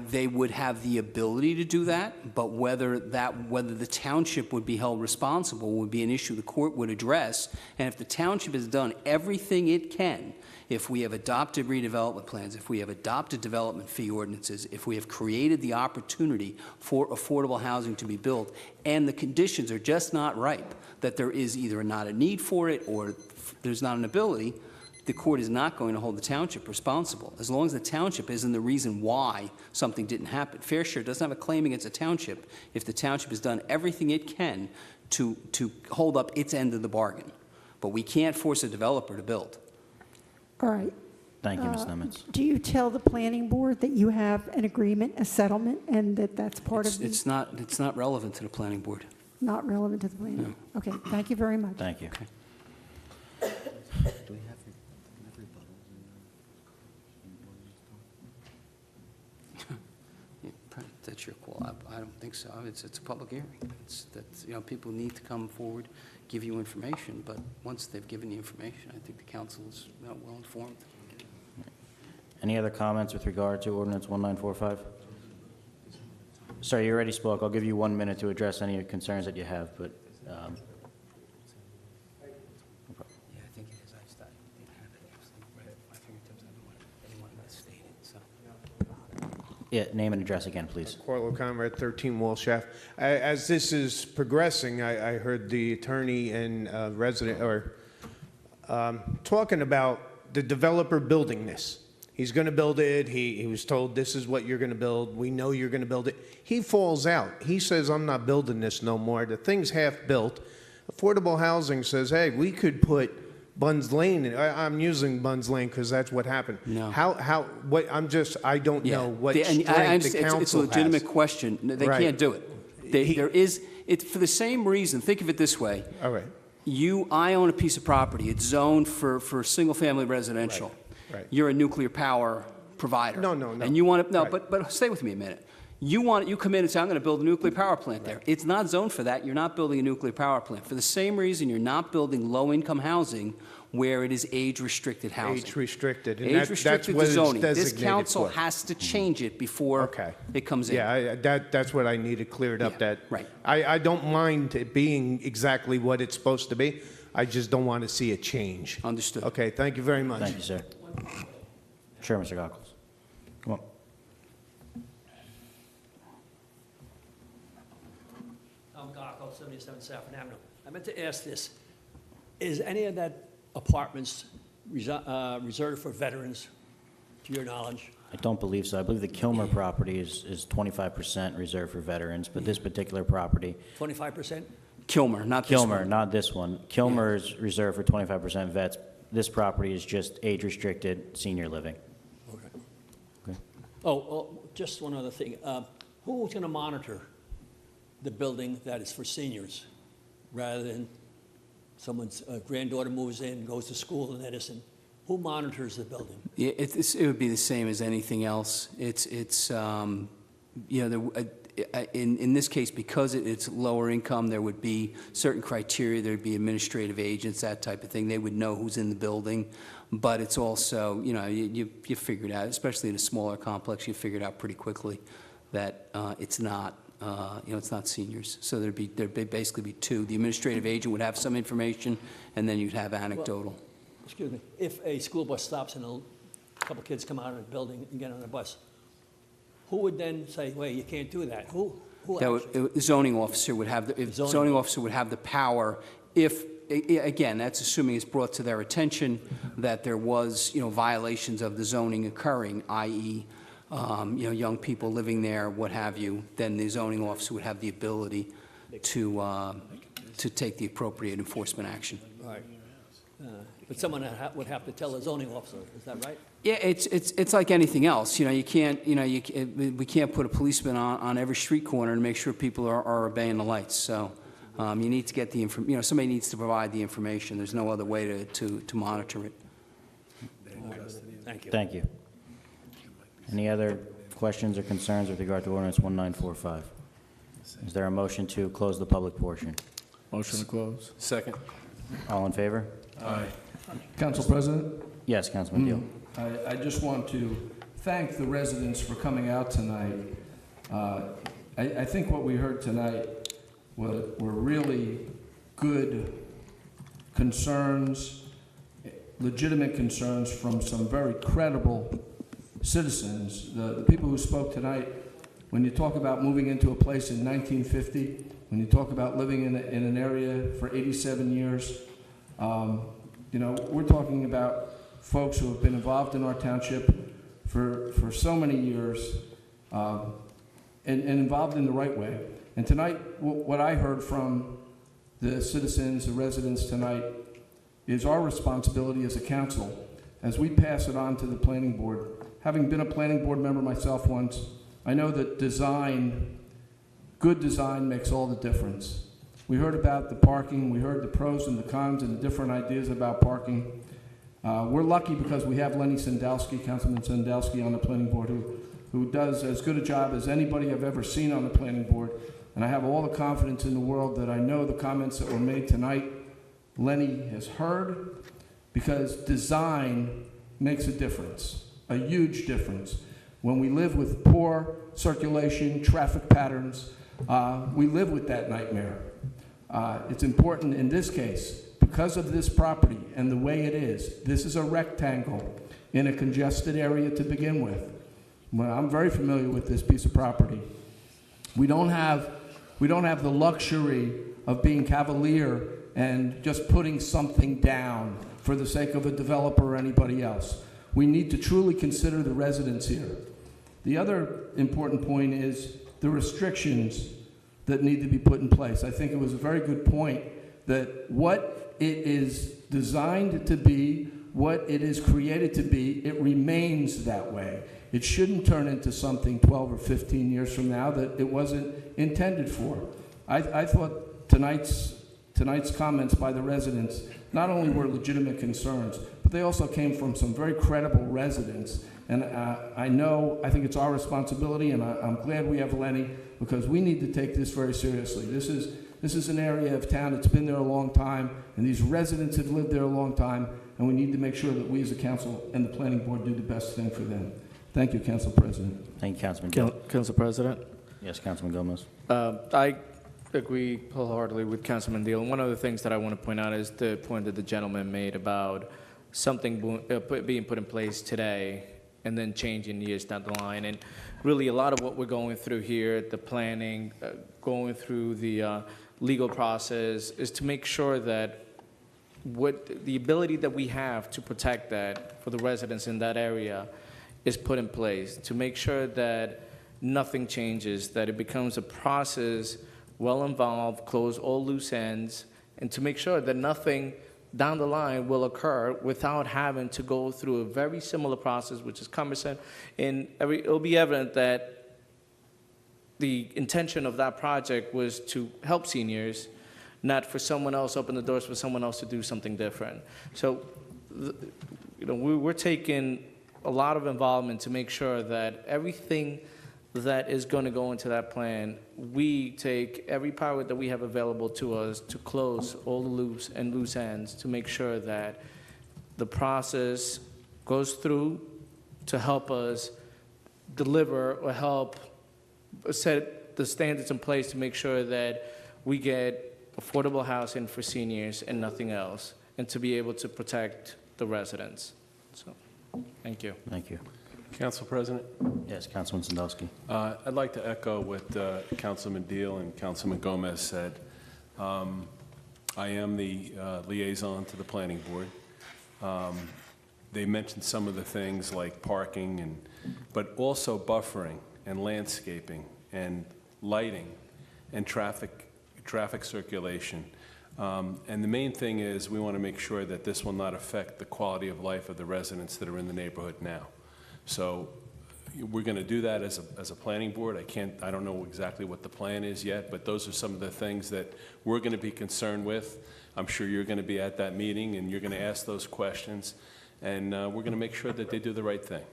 D: They would have the ability to do that, but whether the township would be held responsible would be an issue the court would address. And if the township has done everything it can, if we have adopted redevelopment plans, if we have adopted development fee ordinances, if we have created the opportunity for affordable housing to be built, and the conditions are just not ripe, that there is either not a need for it or there's not an ability, the court is not going to hold the township responsible, as long as the township isn't the reason why something didn't happen. Fair Share doesn't have a claim against a township if the township has done everything it can to hold up its end of the bargain. But we can't force a developer to build.
J: All right.
A: Thank you, Ms. Nemitz.
J: Do you tell the planning board that you have an agreement, a settlement, and that that's part of the...
D: It's not relevant to the planning board.
J: Not relevant to the planning?
D: No.
J: Okay, thank you very much.
A: Thank you.
D: Okay. That's your call. I don't think so. It's a public hearing. People need to come forward, give you information, but once they've given you information, I think the council is well informed.
A: Any other comments with regard to ordinance 1945? Sir, you already spoke. I'll give you 1 minute to address any concerns that you have, but,
D: Yeah, I think it is. I just thought they had it right at my fingertips. I didn't want to state it, so.
A: yeah, name and address again, please.
F: Corlo Conrad, 13 Walsh Ave. As this is progressing, I heard the attorney and resident, talking about the developer building this. He's going to build it. He was told, this is what you're going to build. We know you're going to build it. He falls out. He says, I'm not building this no more. The thing's half built. Affordable Housing says, hey, we could put Bunn's Lane in. I'm using Bunn's Lane because that's what happened.
D: No.
F: I don't know what strength the council
D: It's a legitimate
F: has.
D: question. They
F: Right.
D: can't do it. It's for the same reason. Think of it this way.
F: All right.
D: I own a piece of property. It's zoned for single-family residential.
F: Right.
D: You're a nuclear power provider.
F: No.
D: And you want to, no,
F: Right.
D: but stay with me a minute. You come in and say, I'm going to build a nuclear power plant there. It's not zoned for that. You're not building a nuclear power plant. For the same reason, you're not building low-income housing where it is age-restricted housing.
F: Age restricted. And that's
D: Age-restricted
F: what it's
D: zoning. This
F: designated
D: council
F: for.
D: has to change it before
F: Okay.
D: it comes in.
F: Yeah, that's what I needed cleared up.
D: Yeah,
F: That
D: right.
F: I don't mind it being exactly what it's supposed to be. I just don't want to see a change.
D: Understood.
F: Okay, thank you very much.
A: Thank you, sir. Sure, Mr. Goggles. Come on.
G: I'm Garco, 77 Saffron Avenue. I meant to ask this. Is any of that apartments reserved for veterans, to your knowledge?
A: I don't believe so. I believe the Kilmer property is 25% reserved for veterans, but this particular property,
G: 25%?
D: Kilmer, not this
A: Kilmer,
D: one.
A: not this one. Kilmer is reserved for 25% vets. This property is just age-restricted senior living.
G: Okay.
A: Okay.
G: Oh, just one other thing. Who's going to monitor the building that is for seniors, rather than someone's granddaughter moves in, goes to school in Edison? Who monitors the building?
D: Yeah, it would be the same as anything else. In this case, because it's lower income, there would be certain criteria. There'd be administrative agents, that type of thing. They would know who's in the building. But it's also, you figure it out, especially in a smaller complex, you figure it out pretty quickly that it's not seniors. So there'd basically be two. The administrative agent would have some information, and then you'd have anecdotal.
G: Excuse me. If a school bus stops and a couple kids come out of the building and get on the bus, who would then say, wait, you can't do that? Who
D: The zoning officer would have the power if, again, that's assuming it's brought to their attention that there was, violations of the zoning occurring, i.e., young people living there, what have you, then the zoning officer would have the ability to take the appropriate enforcement action.
G: Right. But someone would have to tell the zoning officer, is that right?
D: Yeah, it's like anything else. We can't put a policeman on every street corner and make sure people are obeying the lights. So you need to get the somebody needs to provide the information. There's no other way to monitor it.
G: Thank you.
A: Thank you. Any other questions or concerns with regard to ordinance 1945? Is there a motion to close the public portion?
B: Motion to close.
D: Second.
A: All in favor?
K: Council President,
A: Yes, Councilman Deal.
K: I just want to thank the residents for coming out tonight. I think what we heard tonight were really good concerns, legitimate concerns from some very credible citizens. The people who spoke tonight, when you talk about moving into a place in 1950, when you talk about living in an area for 87 years, we're talking about folks who have been involved in our township for so many years and involved in the right way. And tonight, what I heard from the citizens, the residents tonight, is our responsibility as a council, as we pass it on to the planning board. Having been a planning board member myself once, I know that good design makes all the difference. We heard about the parking, we heard the pros and the cons and the different ideas about parking. We're lucky because we have Lenny Sandowski, Councilman Sandowski, on the planning board who does as good a job as anybody I've ever seen on the planning board. And I have all the confidence in the world that I know the comments that were made tonight, Lenny has heard, because design makes a difference. a huge difference. When we live with poor circulation, traffic patterns, we live with that nightmare. It's important in this case, because of this property and the way it is, this is a rectangle in a congested area to begin with. Well, I'm very familiar with this piece of property. We don't have the luxury of being cavalier and just putting something down for the sake of a developer or anybody else. We need to truly consider the residents here. The other important point is the restrictions that need to be put in place. I think it was a very good point that what it is designed to be, what it is created to be, it remains that way. It shouldn't turn into something 12 or 15 years from now that it wasn't intended for. I thought tonight's comments by the residents not only were legitimate concerns, but they also came from some very credible residents. And I think it's our responsibility, and I'm glad we have Lenny, because we need to take this very seriously. This is an area of town that's been there a long time, and these residents have lived there a long time, and we need to make sure that we as a council and the planning board do the best thing for them. Thank you, Council President.
A: Thank you, Councilman Gill.
B: Council President?
A: Yes, Councilman Gomez.
B: I agree wholeheartedly with Councilman Deal. And one of the things that I want to point out is the point that the gentleman made about something being put in place today and then changing years down the line. And really a lot of what we're going through here, the planning, going through the legal process, is to make sure that what the ability that we have to protect that for the residents in that area is put in place, to make sure that nothing changes, that it becomes a process well involved, close all loose ends, and to make sure that nothing down the line will occur without having to go through a very similar process, which is cumbersome. And it'll be evident that the intention of that project was to help seniors, not for someone else, open the doors for someone else to do something different. So, we're taking a lot of involvement to make sure that everything that is going to go into that plan, we take every power that we have available to us to close all the loops and loose ends to make sure that the process goes through to help us deliver or help set the standards in place to make sure that we get affordable housing for seniors and nothing else, and to be able to protect the residents. So, thank you.
A: Thank you.
L: Council President?
A: Yes, Councilman Sandowski.
L: I'd like to echo what Councilman Deal and Councilman Gomez said. I am the liaison to the Planning Board. They mentioned some of the things like parking, but also buffering and landscaping and lighting and traffic circulation. And the main thing is we want to make sure that this will not affect the quality of life of the residents that are in the neighborhood now. So we're going to do that as a planning board. I don't know exactly what the plan is yet, but those are some of the things that we're going to be concerned with. I'm sure you're going to be at that meeting and you're going to ask those questions, and we're going to make sure that they do the right thing.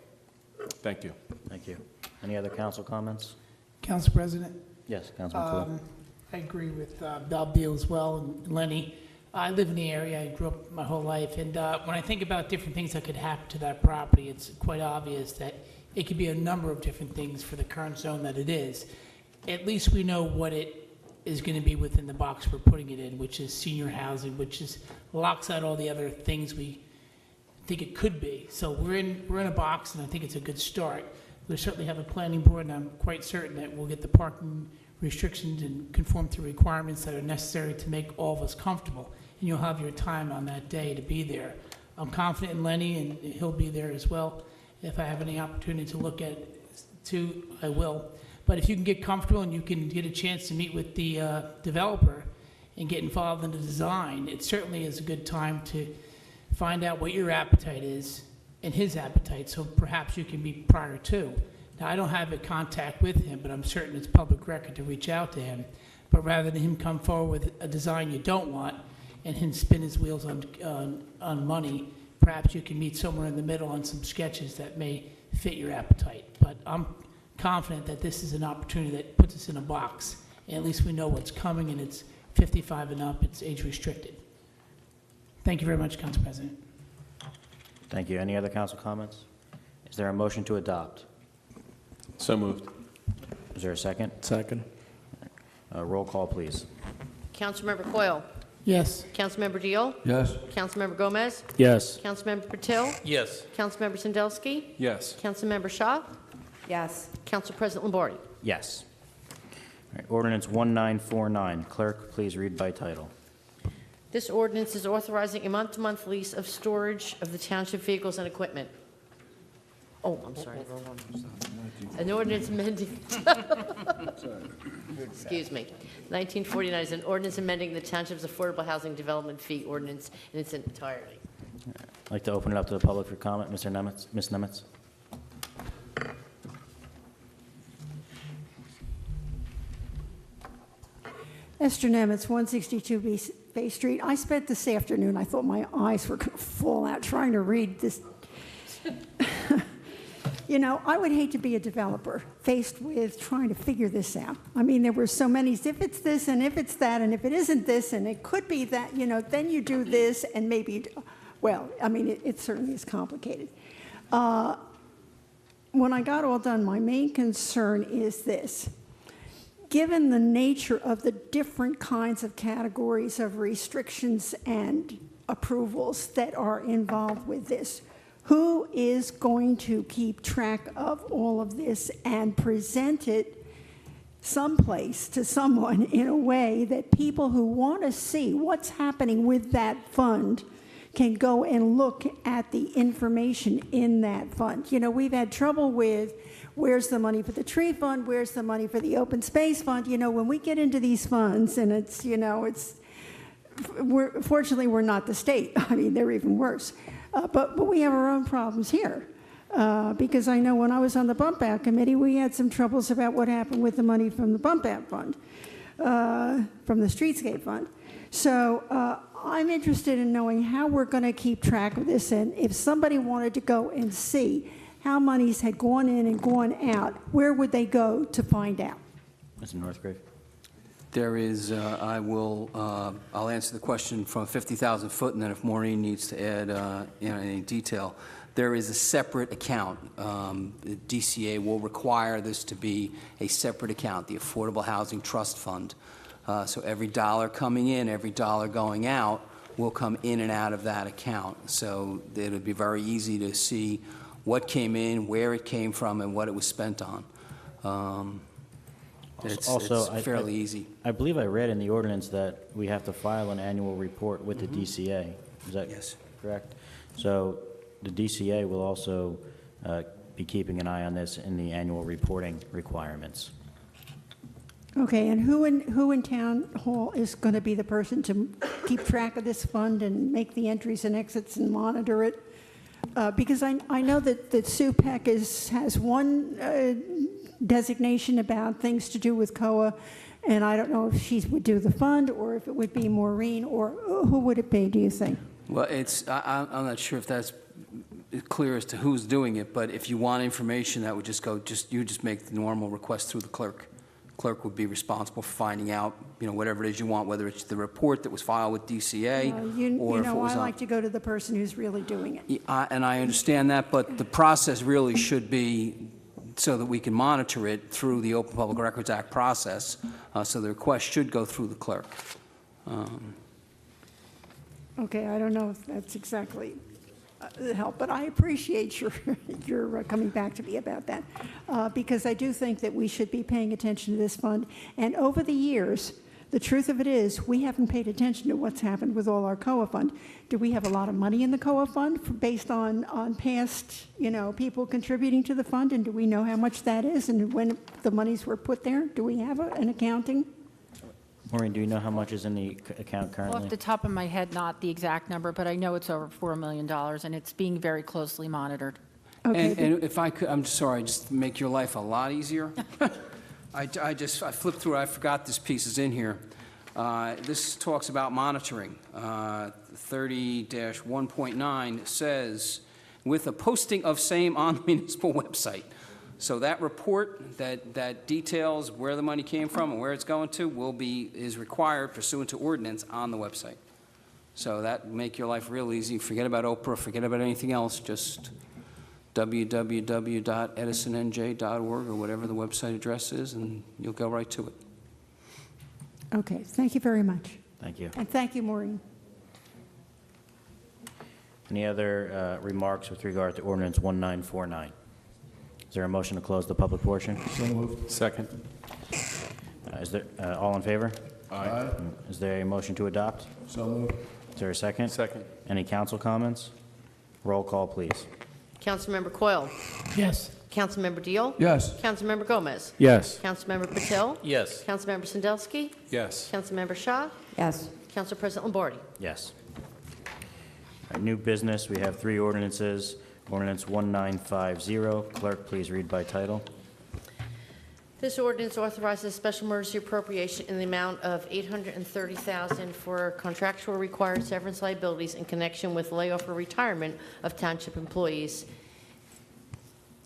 L: Thank you.
A: Thank you. Any other council comments?
M: Council President?
A: Yes, Councilman Cool.
M: I agree with Bob Beal as well, and Lenny. I live in the area. I grew up my whole life, and when I think about different things that could happen to that property, it's quite obvious that it could be a number of different things for the current zone that it is. At least we know what it is going to be within the box we're putting it in, which is senior housing, which locks out all the other things we think it could be. So we're in a box, and I think it's a good start. We certainly have a planning board, and I'm quite certain that we'll get the parking restrictions and conform to requirements that are necessary to make all of us comfortable. And you'll have your time on that day to be there. I'm confident in Lenny, and he'll be there as well. If I have any opportunity to look at it too, I will. But if you can get comfortable and you can get a chance to meet with the developer and get involved in the design, it certainly is a good time to find out what your appetite is and his appetite, so perhaps you can meet prior to. Now, I don't have a contact with him, but I'm certain it's public record to reach out to him. But rather than him come forward with a design you don't want and him spin his wheels on money, perhaps you can meet somewhere in the middle on some sketches that may fit your appetite. But I'm confident that this is an opportunity that puts us in a box, and at least we know what's coming, and it's 55 and up, it's age restricted. Thank you very much, Council President.
A: Thank you. Any other council comments? Is there a motion to adopt?
L: So moved.
A: Is there a second?
B: Second.
A: Roll call, please.
C: Councilmember Coyle?
M: Yes.
C: Councilmember Deal?
K: Yes.
C: Councilmember Gomez?
B: Yes.
C: Councilmember Patil?
B: Yes.
C: Councilmember Sandelsky?
L: Yes.
C: Councilmember Shaw?
J: Yes.
C: Council President Lombardi?
A: Yes. All right, Ordinance 1949. Clerk, please read by title.
C: This ordinance is authorizing a month-to-month lease of storage of the township vehicles and equipment. Oh, I'm sorry. An ordinance amending, excuse me, 1949 is an ordinance amending the township's affordable housing development fee ordinance in its entirety.
A: I'd like to open it up to the public for comment. Mr. Nemitz, Ms. Nemitz?
J: Esther Nemitz, 162 Bay Street. I spent this afternoon, I thought my eyes were going to fall out trying to read this. You know, I would hate to be a developer faced with trying to figure this out. I mean, there were so many, if it's this and if it's that and if it isn't this and it could be that, you know, then you do this and maybe, well, I mean, it certainly is complicated. When I got all done, my main concern is this. Given the nature of the different kinds of categories of restrictions and approvals that are involved with this, who is going to keep track of all of this and present it someplace to someone in a way that people who want to see what's happening with that fund can go and look at the information in that fund? You know, we've had trouble with where's the money for the tree fund, where's the money for the open space fund. You know, when we get into these funds and it's, you know, fortunately we're not the state. I mean, they're even worse. But we have our own problems here. Because I know when I was on the bump out committee, we had some troubles about what happened with the money from the bump out fund, from the streetscape fund. So I'm interested in knowing how we're going to keep track of this. And if somebody wanted to go and see how monies had gone in and gone out, where would they go to find out?
A: Mr. Northgrave?
D: There is, I'll answer the question from a 50,000 foot, and then if Maureen needs to add any detail, there is a separate account. The DCA will require this to be a separate account, the Affordable Housing Trust Fund. So every dollar coming in, every dollar going out will come in and out of that account. So it'll be very easy to see what came in, where it came from, and what it was spent on. It's fairly easy.
A: I believe I read in the ordinance that we have to file an annual report with the DCA. Is that correct? So the DCA will also be keeping an eye on this in the annual reporting requirements.
J: Okay, and who in town hall is going to be the person to keep track of this fund and make the entries and exits and monitor it? Because I know that Sue Peck has one designation about things to do with COA, and I don't know if she would do the fund or if it would be Maureen, or who would it be, do you think?
D: Well, I'm not sure if that's clear as to who's doing it, but if you want information, that would just go, you just make the normal request through the clerk. Clerk would be responsible for finding out, you know, whatever it is you want, whether it's the report that was filed with DCA, or if it was
J: I like to go to the person who's really doing it.
D: And I understand that, but the process really should be so that we can monitor it through the Open Public Records Act process. So the request should go through the clerk.
J: Okay, I don't know if that's exactly the help, but I appreciate your coming back to me about that, because I do think that we should be paying attention to this fund. And over the years, the truth of it is, we haven't paid attention to what's happened with all our COA fund. Do we have a lot of money in the COA fund based on past, you know, people contributing to the fund? And do we know how much that is and when the monies were put there? Do we have an accounting?
A: Maureen, do you know how much is in the account currently?
N: Off the top of my head, not the exact number, but I know it's over $4 million, and it's being very closely monitored.
J: Okay.
D: And if I could, I'm sorry, just to make your life a lot easier. I flipped through it, I forgot this piece is in here. This talks about monitoring. 30-1.9 says, with a posting of same on the municipal website. So that report that details where the money came from and where it's going to is required pursuant to ordinance on the website. So that will make your life real easy. Forget about Oprah, forget about anything else, just www.edisonnj.org or whatever the website address is, and you'll go right to it.
J: Okay, thank you very much.
A: Thank you.
J: And thank you, Maureen.
A: Any other remarks with regard to ordinance 1949? Is there a motion to close the public portion?
K: So moved.
L: Second.
A: Is there, all in favor?
K: Aye.
A: Is there a motion to adopt?
K: So moved.
A: Is there a second?
L: Second.
A: Any council comments? Roll call, please.
C: Councilmember Coyle?
M: Yes.
C: Councilmember Deal?
K: Yes.
C: Councilmember Gomez?
B: Yes.
C: Councilmember Patil?
B: Yes.
C: Councilmember Sandelsky?
L: Yes.
C: Councilmember Shaw?
E: Yes.
C: Council President Lombardi?
A: Yes. All right, new business, we have three ordinances. Ordinance 1950. Clerk, please read by title.
C: This ordinance authorizes a special emergency appropriation in the amount of $830,000 for contractual required severance liabilities in connection with layoff or retirement of township employees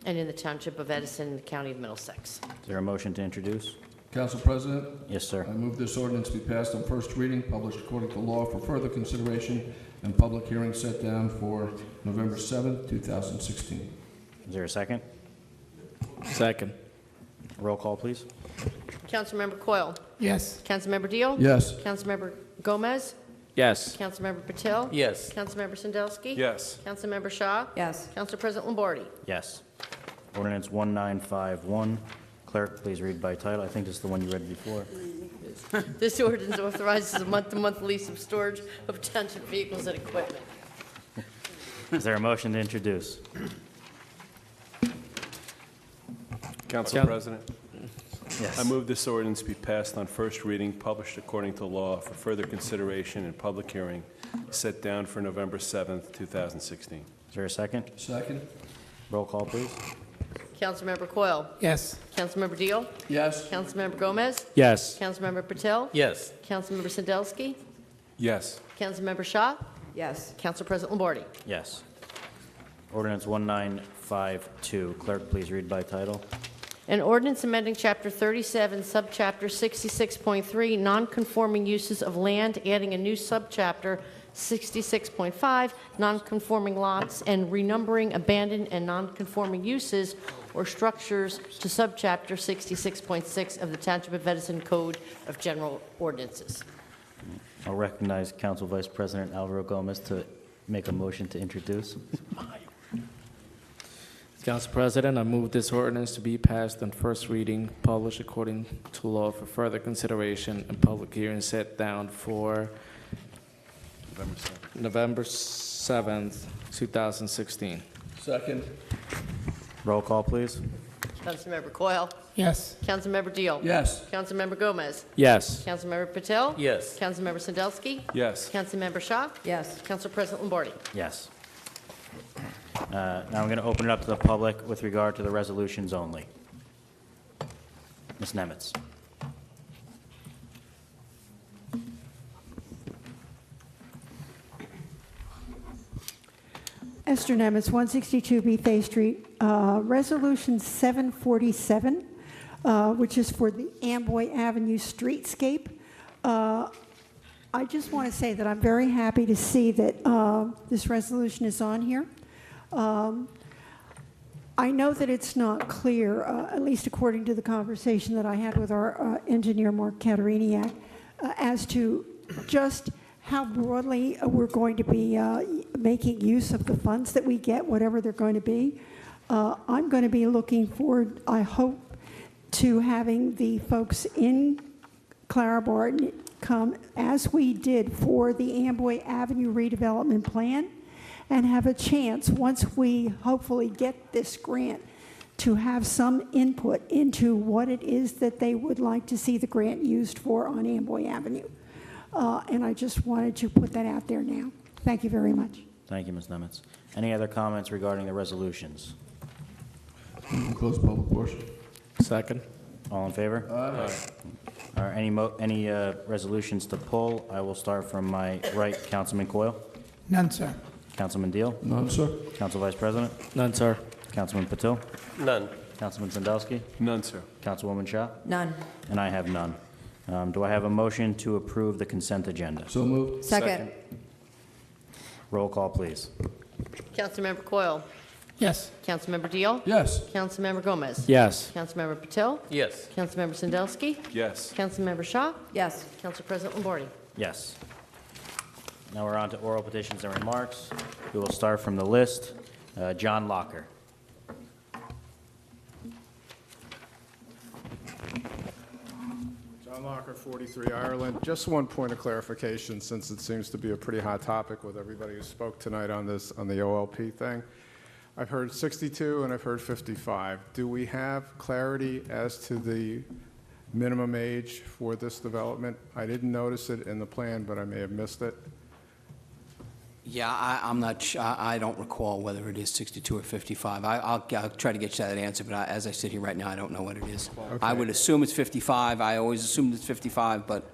C: and in the township of Edison in the county of Middlesex.
A: Is there a motion to introduce?
K: Council President,
A: Yes, sir.
K: I move this ordinance be passed on first reading, published according to law for further consideration and public hearing set down for November 7th, 2016.
A: Is there a second?
B: Second.
A: Roll call, please.
C: Councilmember Coyle?
M: Yes.
C: Councilmember Deal?
K: Yes.
C: Councilmember Gomez?
B: Yes.
C: Councilmember Patil?
B: Yes.
C: Councilmember Sandelsky?
L: Yes.
C: Councilmember Shaw?
E: Yes.
C: Council President Lombardi?
A: Yes. Ordinance 1951. Clerk, please read by title. I think this is the one you read before.
C: This ordinance authorizes a month-to-month lease of storage of township vehicles and equipment.
A: Is there a motion to introduce?
L: Council President,
A: Yes.
L: I move this ordinance be passed on first reading, published according to law for further consideration and public hearing, set down for November 7th, 2016.
A: Is there a second?
K: Second.
A: Roll call, please.
C: Councilmember Coyle?
M: Yes.
C: Councilmember Deal?
K: Yes.
C: Councilmember Gomez?
B: Yes.
C: Councilmember Patil?
B: Yes.
C: Councilmember Sandelsky?
L: Yes.
C: Councilmember Shaw?
E: Yes.
C: Council President Lombardi?
A: Yes. Ordinance 1952. Clerk, please read by title.
C: An ordinance amending Chapter 37, Subchapter 66.3, non-conforming uses of land, adding a new Subchapter 66.5, non-conforming lots, and renumbering abandoned and non-conforming uses or structures to Subchapter 66.6 of the Township of Edison Code of General Ordinances.
A: I'll recognize Council Vice President Alvaro Gomez to make a motion to introduce.
B: Council President, I move this ordinance to be passed on first reading, published according to law for further consideration and public hearing set down for November 7th, 2016.
K: Second.
A: Roll call, please.
C: Councilmember Coyle?
M: Yes.
C: Councilmember Deal?
K: Yes.
C: Councilmember Gomez?
B: Yes.
C: Councilmember Patil?
B: Yes.
C: Councilmember Sandelsky?
L: Yes.
C: Councilmember Shaw?
E: Yes.
C: Council President Lombardi?
A: Yes. Now I'm going to open it up to the public with regard to the resolutions only. Ms. Nemitz.
J: Esther Nemitz, 162 Bethea Street. Resolution 747, which is for the Amboy Avenue streetscape. I just want to say that I'm very happy to see that this resolution is on here. I know that it's not clear, at least according to the conversation that I had with our engineer, Mark Kateriniak, as to just how broadly we're going to be making use of the funds that we get, whatever they're going to be. I'm going to be looking forward, I hope, to having the folks in Clara Barton come, as we did for the Amboy Avenue redevelopment plan, and have a chance, once we hopefully get this grant, to have some input into what it is that they would like to see the grant used for on Amboy Avenue. And I just wanted to put that out there now. Thank you very much.
A: Thank you, Ms. Nemitz. Any other comments regarding the resolutions?
K: Close public portion.
B: Second.
A: All in favor?
K: Aye.
A: Are any resolutions to pull? I will start from my right. Councilman Coyle?
M: None, sir.
A: Councilman Deal?
K: None, sir.
A: Council Vice President?
B: None, sir.
A: Councilman Patil?
B: None.
A: Councilman Sandelsky?
L: None, sir.
A: Councilwoman Shaw?
E: None.
A: And I have none. Do I have a motion to approve the consent agenda?
K: So moved.
E: Second.
A: Roll call, please.
C: Councilmember Coyle?
M: Yes.
C: Councilmember Deal?
K: Yes.
C: Councilmember Gomez?
B: Yes.
C: Councilmember Patil?
B: Yes.
C: Councilmember Sandelsky?
L: Yes.
C: Councilmember Shaw?
N: Yes.
C: Council President Lombardi?
A: Yes. Now we're on to oral petitions and remarks. We will start from the list. John Locker.
H: John Locker, 43 Ireland. Just one point of clarification, since it seems to be a pretty hot topic with everybody who spoke tonight on this, on the OLP thing. I've heard 62 and I've heard 55. Do we have clarity as to the minimum age for this development? I didn't notice it in the plan, but I may have missed it.
D: Yeah, I'm not, I don't recall whether it is 62 or 55. I'll try to get you that answer, but as I sit here right now, I don't know what it is. I would assume it's 55. I always assumed it's 55, but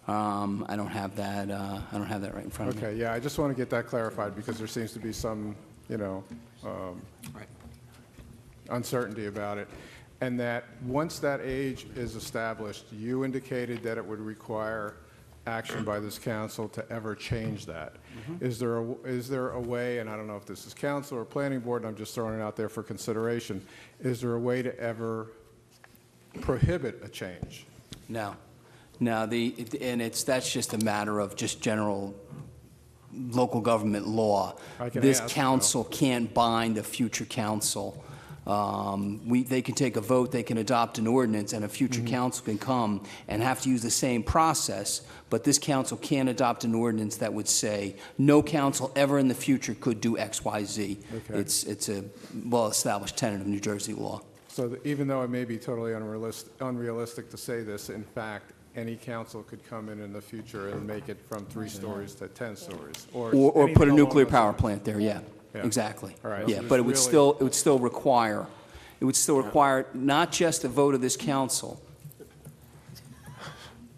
D: I don't have that right in front of me.
H: Okay, yeah, I just want to get that clarified because there seems to be some, you know, uncertainty about it. And that once that age is established, you indicated that it would require action by this council to ever change that. Is there a way, and I don't know if this is council or planning board, and I'm just throwing it out there for consideration, is there a way to ever prohibit a change?
D: No. No, that's just a matter of just general local government law.
H: I can
D: This
H: ask,
D: council can't bind a future council. They can take a vote, they can adopt an ordinance, and a future council can come and have to use the same process, but this council can't adopt an ordinance that would say, no council ever in the future could do X, Y, Z.
H: Okay.
D: It's a well-established tenet of New Jersey law.
H: So that even though it may be totally unrealistic to say this, in fact, any council could come in the future and make it from 3 stories to 10 stories. Or
D: Or
H: anything
D: put a
H: along
D: nuclear
H: those
D: power
H: lines.
D: plant there, yeah.
H: Yeah.
D: Exactly.
H: All right,
D: Yeah,
H: so
D: but
H: just
D: it would still require not just a vote of this council.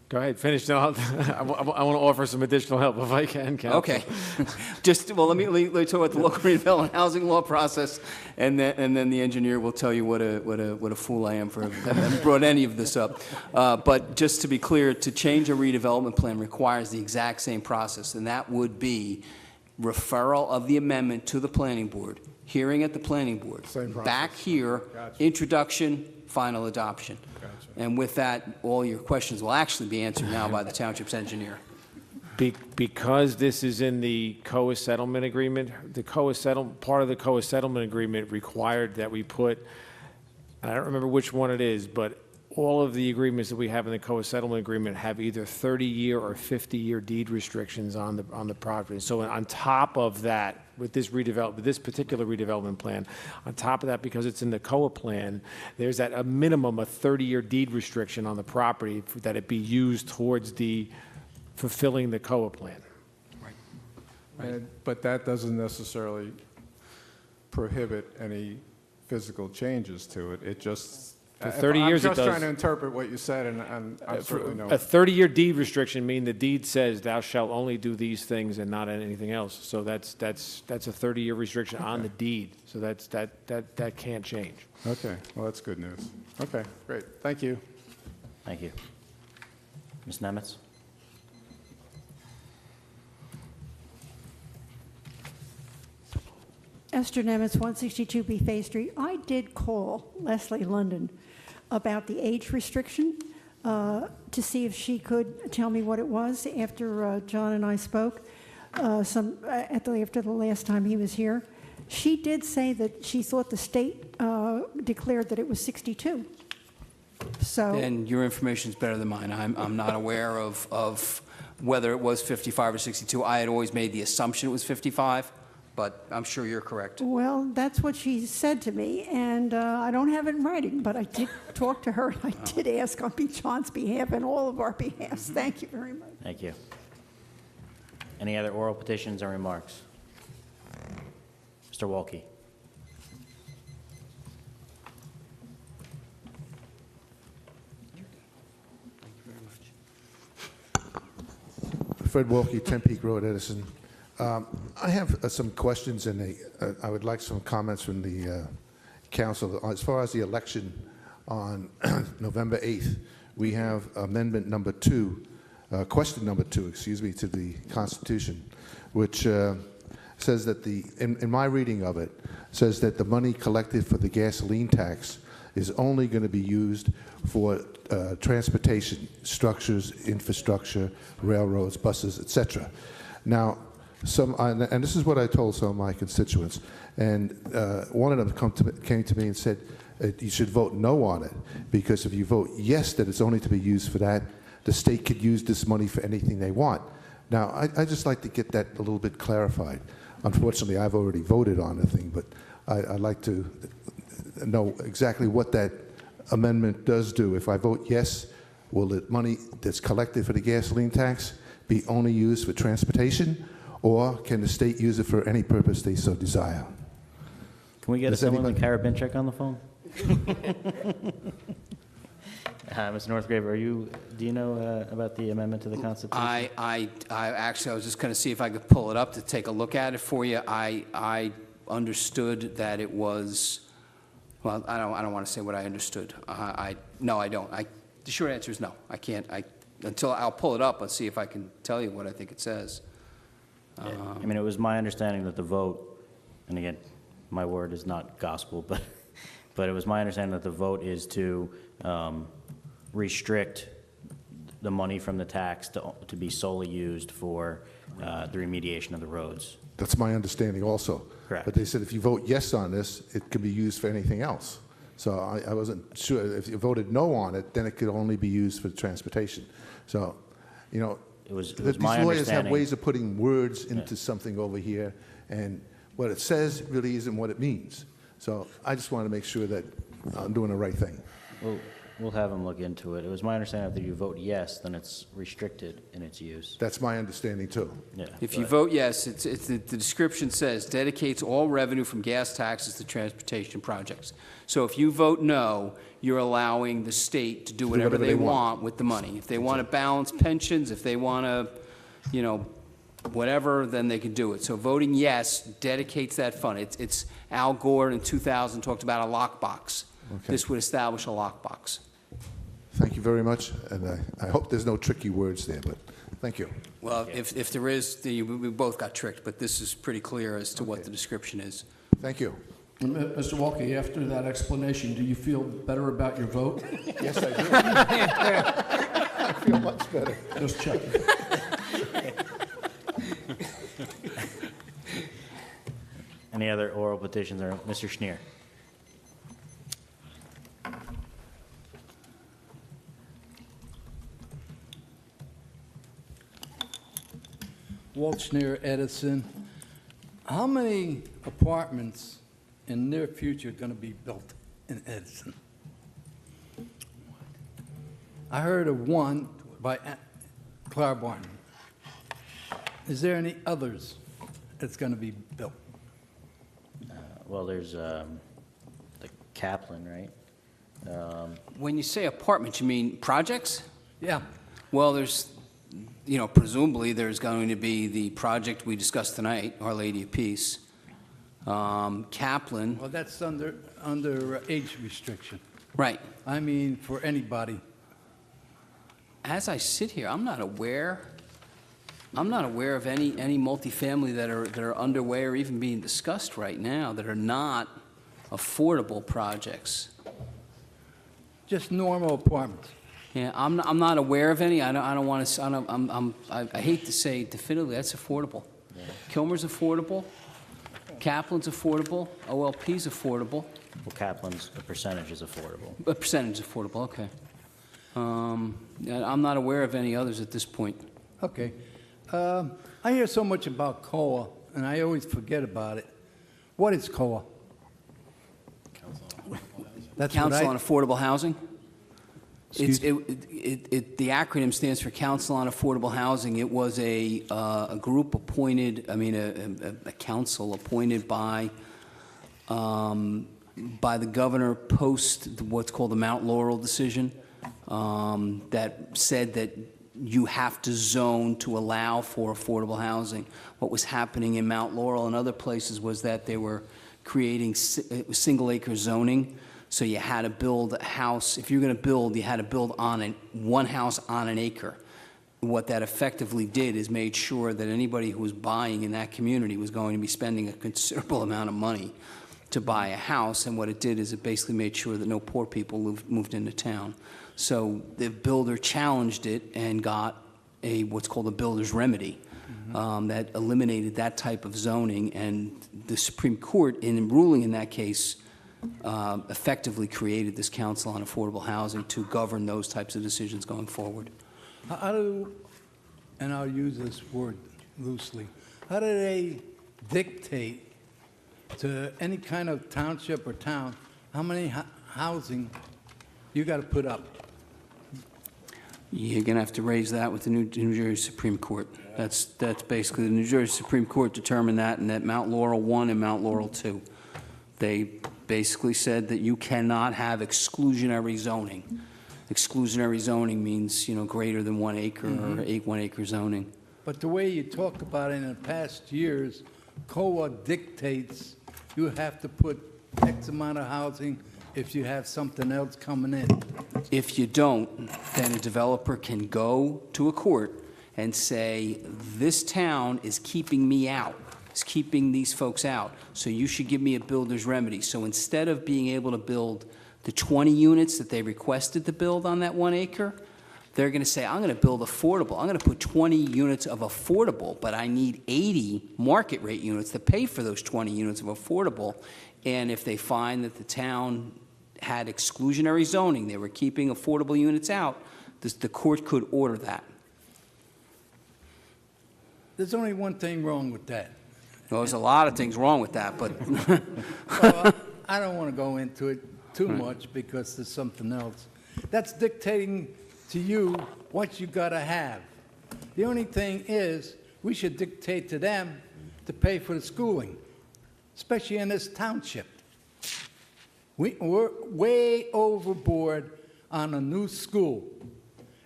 B: Go ahead, finish. No, I want to offer some additional help if I can, Council.
D: Okay. Let me talk about the local redevelopment housing law process, and then the engineer will tell you what a fool I am for having brought any of this up. But just to be clear, to change a redevelopment plan requires the exact same process, and that would be referral of the amendment to the planning board, hearing at the planning board,
H: Same process.
D: back here,
H: Gotcha.
D: Introduction, final adoption.
H: Gotcha.
D: And with that, all your questions will actually be answered now by the township's engineer.
B: Because this is in the COA settlement agreement, part of the COA settlement agreement required that we put, I don't remember which one it is, but all of the agreements that we have in the COA settlement agreement have either 30-year or 50-year deed restrictions on the property. So on top of that, with this particular redevelopment plan, on top of that, because it's in the COA plan, there's at a minimum a 30-year deed restriction on the property that it be used towards fulfilling the COA plan.
H: But that doesn't necessarily prohibit any physical changes to it. It just...
B: For 30 years it
H: I'm
B: does.
H: just trying to interpret what you said, and I'm certainly no...
B: A 30-year deed restriction means the deed says thou shalt only do these things and not anything else. So that's a 30-year restriction on the deed. So that can't change.
H: Okay, well, that's good news. Okay, great, thank you.
A: Thank you. Ms. Nemitz?
J: Esther Nemitz, 162B Fay Street. I did call Leslie London about the age restriction to see if she could tell me what it was after John and I spoke after the last time he was here. She did say that she thought the state declared that it was 62. So.
D: And your information is better than mine. I'm not aware of whether it was 55 or 62. I had always made the assumption it was 55. But I'm sure you're correct.
J: Well, that's what she said to me, and I don't have it in writing, but I did talk to her, and I did ask on John's behalf and all of our behalves. Thank you very much.
A: Thank you. Any other oral petitions or remarks? Mr. Walke.
I: Fred Wilkie, 10 Peak Road, Edison. I have some questions, and I would like some comments from the council. As far as the election on November 8th, we have amendment number 2, question number 2, excuse me, to the Constitution, which says that in my reading of it, says that the money collected for the gasoline tax is only going to be used for transportation structures, infrastructure, railroads, buses, etc. Now, and this is what I told some of my constituents, and one of them came to me and said, you should vote no on it, because if you vote yes that it's only to be used for that, the state could use this money for anything they want. Now, I just like to get that a little bit clarified. Unfortunately, I've already voted on the thing, but I'd like to know exactly what that amendment does do. If I vote yes, will the money that's collected for the gasoline tax be only used for transportation, or can the state use it for any purpose they so desire?
A: Can we get someone like Karabinchik on the phone? Mr. Northgrave, do you know about the amendment to the Constitution?
D: I actually, I was just going to see if I could pull it up to take a look at it for you. I understood that it was, well, I don't want to say what I understood. No, I don't. The short answer is no. I can't. Until I'll pull it up and see if I can tell you what I think it says.
A: Yeah. I mean, it was my understanding that the vote, and again, my word is not gospel, but it was my understanding that the vote is to restrict the money from the tax to be solely used for the remediation of the roads.
I: That's my understanding also.
A: Correct.
I: But they said if you vote yes on this, it could be used for anything else. So I wasn't sure. If you voted no on it, then it could only be used for transportation. So, you know,
A: it was
I: these
A: my
I: lawyers have
A: understanding.
I: ways of putting words into something over here, and what it says really isn't what it means. So I just want to make sure that I'm doing the right thing.
A: We'll have them look into it. It was my understanding that if you vote yes, then it's restricted in its use.
I: That's my understanding too.
A: Yeah.
D: If you vote yes, the description says dedicates all revenue from gas taxes to transportation projects. So if you vote no, you're allowing the state to do whatever they want with the money. If they want to balance pensions, if they want to, you know, whatever, then they can do it. So voting yes dedicates that fund. It's Al Gore in 2000 talked about a lockbox.
I: Okay.
D: This would establish a lockbox.
I: Thank you very much, and I hope there's no tricky words there, but thank you.
D: Well, if there is, we both got tricked, but this is pretty clear as to what the description is.
I: Thank you.
K: Mr. Walker, after that explanation, do you feel better about your vote?
I: Yes, I do. I feel much better.
K: Just checking.
A: Any other oral petitions, or Mr. Schneer?
O: Walt Schneer, Edison. How many apartments in the near future are going to be built in Edison? I heard of one by Clara Barton. Is there any others that's going to be built?
A: Well, there's the Kaplan, right?
D: When you say apartments, you mean projects?
O: Yeah.
D: Well, there's, you know, presumably there's going to be the project we discussed tonight, Our Lady of Peace. Kaplan.
O: Well, that's under age restriction.
D: Right.
O: I mean, for anybody.
D: As I sit here, I'm not aware of any multifamily that are underway or even being discussed right now that are not affordable projects.
O: Just normal apartments.
D: Yeah, I'm not aware of any. I don't want to. I hate to say definitively that's affordable. Yeah. Kilmer's affordable. Kaplan's affordable. OLP's affordable.
A: Well, Kaplan's a percentage is affordable.
D: A percentage is affordable. Okay. I'm not aware of any others at this point.
O: Okay. I hear so much about COA, and I always forget about it. What is COA?
D: Council on Affordable Housing. The acronym stands for Council on Affordable Housing. It was a group appointed, a council appointed by the governor post what's called the Mount Laurel decision that said that you have to zone to allow for affordable housing. What was happening in Mount Laurel and other places was that they were creating single acre zoning. So you had to build a house. If you're going to build, you had to build on one house on an acre. what that effectively did is made sure that anybody who was buying in that community was going to be spending a considerable amount of money to buy a house, and what it did is it basically made sure that no poor people moved into town. So the builder challenged it and got what's called a builder's remedy that eliminated that type of zoning, and the Supreme Court, in ruling in that case, effectively created this Council on Affordable Housing to govern those types of decisions going forward.
O: How do, and I'll use this word loosely, how do they dictate to any kind of township or town how many housing you got to put up?
D: You're going to have to raise that with the New Jersey Supreme Court. That's basically, the New Jersey Supreme Court determined that, and that Mount Laurel 1 and Mount Laurel 2. They basically said that you cannot have exclusionary zoning. Exclusionary zoning means, greater than 1 acre or 1 acre zoning.
O: But the way you talk about it in the past years, COA dictates you have to put X amount of housing if you have something else coming in.
D: If you don't, then a developer can go to a court and say, this town is keeping me out. It's keeping these folks out, so you should give me a builder's remedy. So instead of being able to build the 20 units that they requested to build on that 1 acre, they're going to say, I'm going to build affordable. I'm going to put 20 units of affordable, but I need 80 market rate units to pay for those 20 units of affordable. And if they find that the town had exclusionary zoning, they were keeping affordable units out, the court could order that.
O: There's only one thing wrong with that.
D: Well, there's a lot of things wrong with that, but
O: Well, I don't want to go into it too much because there's something else. That's dictating to you what you got to have. The only thing is, we should dictate to them to pay for the schooling, especially in this township. We're way overboard on a new school.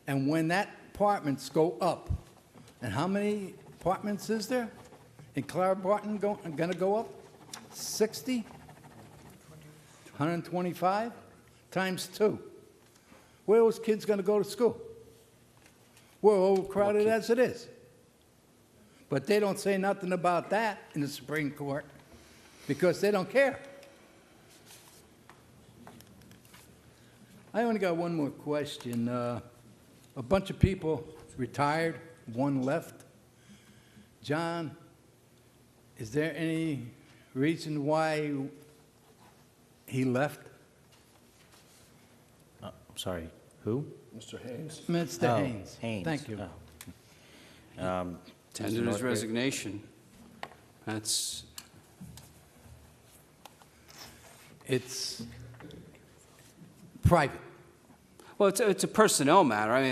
O: And when that apartments go up, and how many apartments is there in Clara Barton going to go up? 60? 125? Times 2. Where are those kids going to go to school? We're overcrowded as it is. But they don't say nothing about that in the Supreme Court because they don't care. I only got one more question. A bunch of people retired, one left. John, is there any reason why he left?
A: I'm sorry, who?
O: Mr. Haynes. Mr. Haynes.
A: Haynes.
O: Thank you.
D: tendered his resignation.
O: It's private.
D: Well, it's a personnel matter. I mean,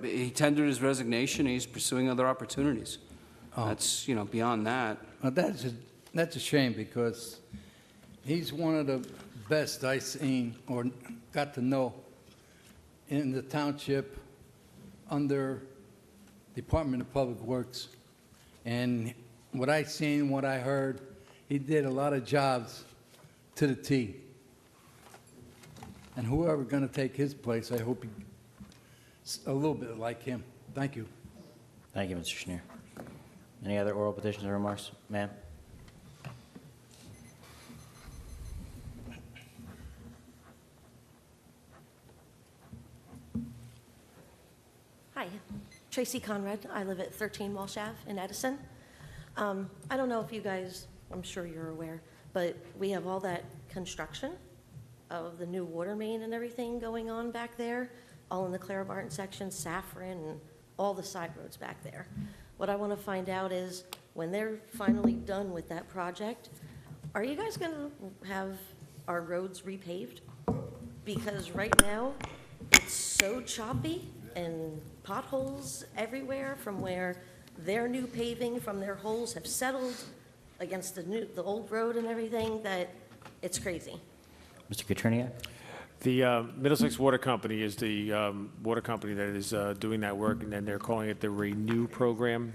D: he tendered his resignation. He's pursuing other opportunities.
O: Oh.
D: That's, beyond that.
O: Well, that's a shame because he's one of the best I've seen or got to know in the township under Department of Public Works. And what I seen, what I heard, he did a lot of jobs to the T. And whoever's going to take his place, I hope he's a little bit like him. Thank you.
A: Thank you, Mr. Schneer. Any other oral petitions or remarks? Ma'am?
P: Hi, Tracy Conrad. I live at 13 Walsh Ave in Edison. I don't know if you guys, I'm sure you're aware, but we have all that construction of the new water main and everything going on back there, all in the Clara Barton section, Saffron, and all the side roads back there. What I want to find out is, when they're finally done with that project, are you guys going to have our roads repaved? Because right now, it's so choppy and potholes everywhere from where their new paving from their holes have settled against the old road and everything, that it's crazy.
A: Mr. Katriniak?
B: The Middlesex Water Company is the water company that is doing that work, and then they're calling it the Renew Program.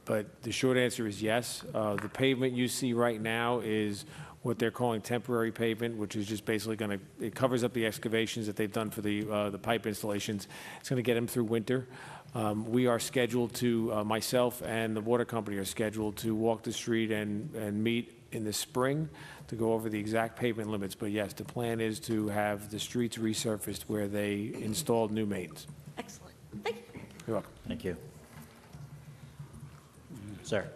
B: But the short answer is yes. The pavement you see right now is what they're calling temporary pavement, which is just basically going to, it covers up the excavations that they've done for the pipe installations. It's going to get them through winter. We are scheduled to, myself and the water company are scheduled to walk the street and meet in the spring to go over the exact pavement limits. But yes, the plan is to have the streets resurfaced where they installed new mains.
P: Excellent. Thank you.
B: You're welcome.
A: Thank you. Sir.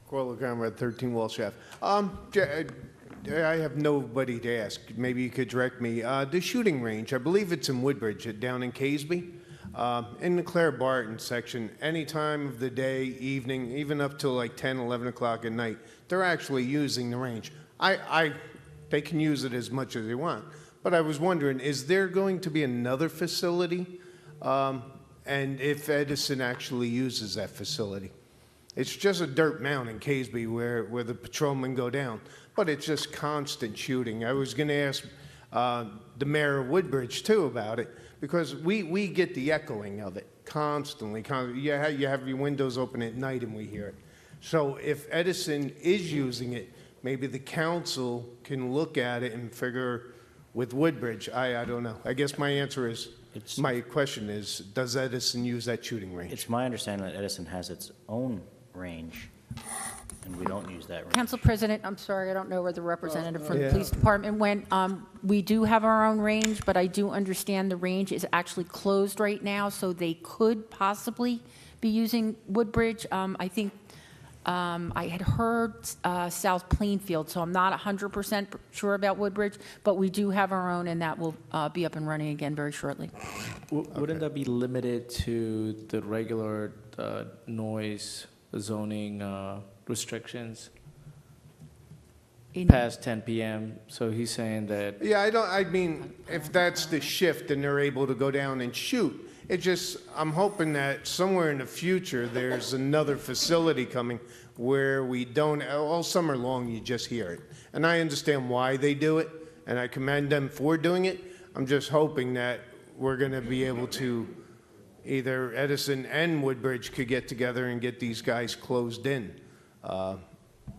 F: Corla Conrad, 13 Walsh Ave. I have nobody to ask. Maybe you could direct me. The shooting range, I believe it's in Woodbridge, down in Caseby. In the Claire Barton section, any time of the day, evening, even up till like 10, 11 o'clock at night, they're actually using the range. They can use it as much as they want. But I was wondering, is there going to be another facility? And if Edison actually uses that facility? It's just a dirt mound in Caseby where the patrolmen go down, but it's just constant shooting. I was going to ask the mayor of Woodbridge, too, about it, because we get the echoing of it constantly. You have your windows open at night and we hear it. So if Edison is using it, maybe the council can look at it and figure with Woodbridge. I don't know. I guess my answer is, my question is, does Edison use that shooting range?
A: It's my understanding that Edison has its own range, and we don't use that range.
N: Council President, I'm sorry, I don't know where the representative from the
F: Yeah.
N: police department went. We do have our own range, but I do understand the range is actually closed right now, so they could possibly be using Woodbridge. I think I had heard South Plainfield, so I'm not 100% sure about Woodbridge, but we do have our own, and that will be up and running again very shortly.
Q: Wouldn't that be limited to the regular noise zoning restrictions past 10 p.m.? So he's saying that.
F: Yeah, I mean, if that's the shift and they're able to go down and shoot, I'm hoping that somewhere in the future there's another facility coming where we don't, all summer long you just hear it. And I understand why they do it, and I commend them for doing it. I'm just hoping that we're going to be able to, either Edison and Woodbridge could get together and get these guys closed in,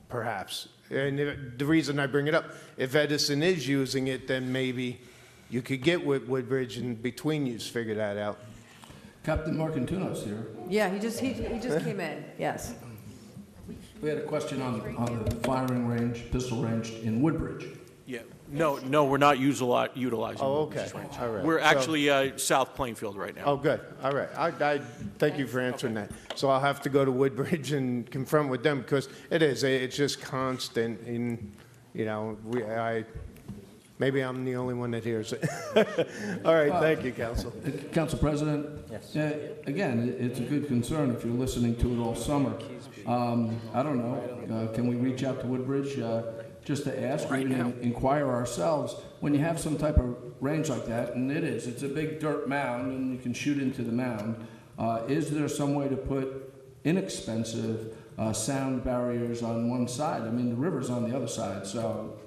F: perhaps. And the reason I bring it up, if Edison is using it, then maybe you could get with Woodbridge and between you figure that out.
K: Captain Marcantuno's here.
R: Yeah, he just came in, yes.
K: We had a question on the firing range, pistol range in Woodbridge.
S: Yeah, no, we're not utilizing.
F: Oh, okay, all right.
S: We're
F: So-
S: actually South Plainfield right now.
F: Oh, good, all right. I thank you for answering that. So I'll have to go to Woodbridge and confront with them, because it's just constant, and, maybe I'm the only one that hears it. All right, thank you, Council.
K: Council President?
A: Yes.
K: Again, it's a good concern if you're listening to it all summer. I don't know, can we reach out to Woodbridge just to ask, or even inquire ourselves, when you have some type of range like that, and it's a big dirt mound, and you can shoot into the mound, is there some way to put inexpensive sound barriers on one side? I mean, the river's on the other side, so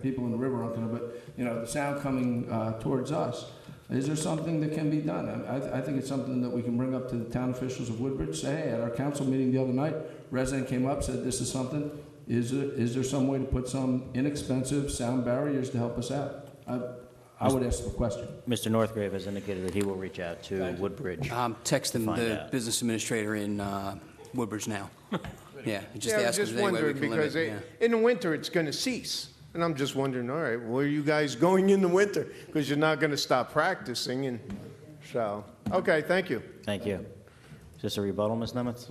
K: people in the river aren't going to, but, the sound coming towards us. Is there something that can be done? I think it's something that we can bring up to the town officials of Woodbridge, say, hey, at our council meeting the other night, resident came up, said this is something. Is there some way to put some inexpensive sound barriers to help us out? I would ask the question.
A: Mr. Northgrave has indicated that he will reach out to Woodbridge.
D: Texting
A: find
D: the
A: out.
D: business administrator in Woodbridge now. Yeah, just
F: I was
D: ask if
F: just
D: there's any way we
F: wondering,
D: can limit
F: because
D: it.
F: in the winter, it's going to cease. And I'm just wondering, all right, where are you guys going in the winter? Because you're not going to stop practicing, and so, okay, thank you.
A: Thank you. Is this a rebuttal, Ms. Nemitz?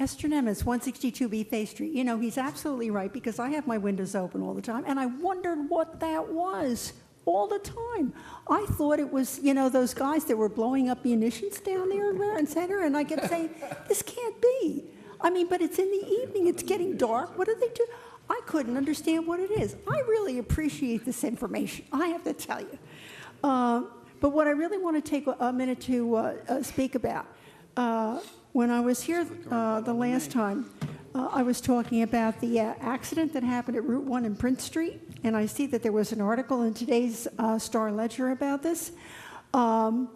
J: Esther Nemitz, 162B Faith Street. He's absolutely right, because I have my windows open all the time, and I wondered what that was all the time. I thought it was, those guys that were blowing up munitions down there in center, and I kept saying, this can't be. But it's in the evening, it's getting dark, what do they do? I couldn't understand what it is. I really appreciate this information, I have to tell you. But what I really want to take a minute to speak about, when I was here the last time, I was talking about the accident that happened at Route 1 and Prince Street, and I see that there was an article in today's Star Ledger about this. Our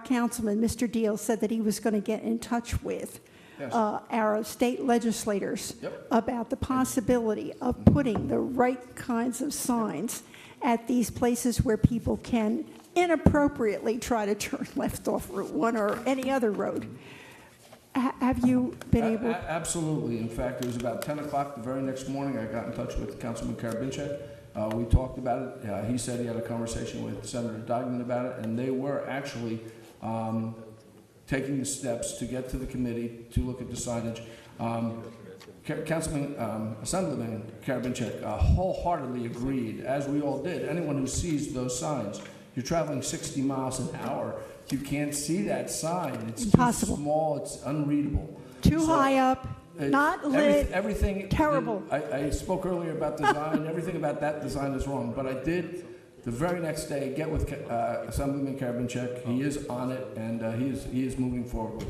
J: councilman, Mr. Deal, said that he was going to get in touch with our state legislators about the possibility of putting the right kinds of signs at these places where people can inappropriately try to turn left off Route 1 or any other road. Have you been able?
K: Absolutely. In fact, it was about 10 o'clock the very next morning. I got in touch with Councilman Karabinchak. We talked about it. He said he had a conversation with Senator Dogman about it, and they were actually taking the steps to get to the committee to look at the signage. Assemblyman Karabinchak wholeheartedly agreed, as we all did. Anyone who sees those signs, you're traveling 60 miles an hour, you can't see that sign. It's
J: impossible.
K: Too small, it's unreadable.
J: Too high up, not lit,
K: everything
J: terrible.
K: I spoke earlier about design. Everything about that design is wrong. But I did, the very next day, get with Assemblyman Karabinchak. He is on it, and he is moving forward.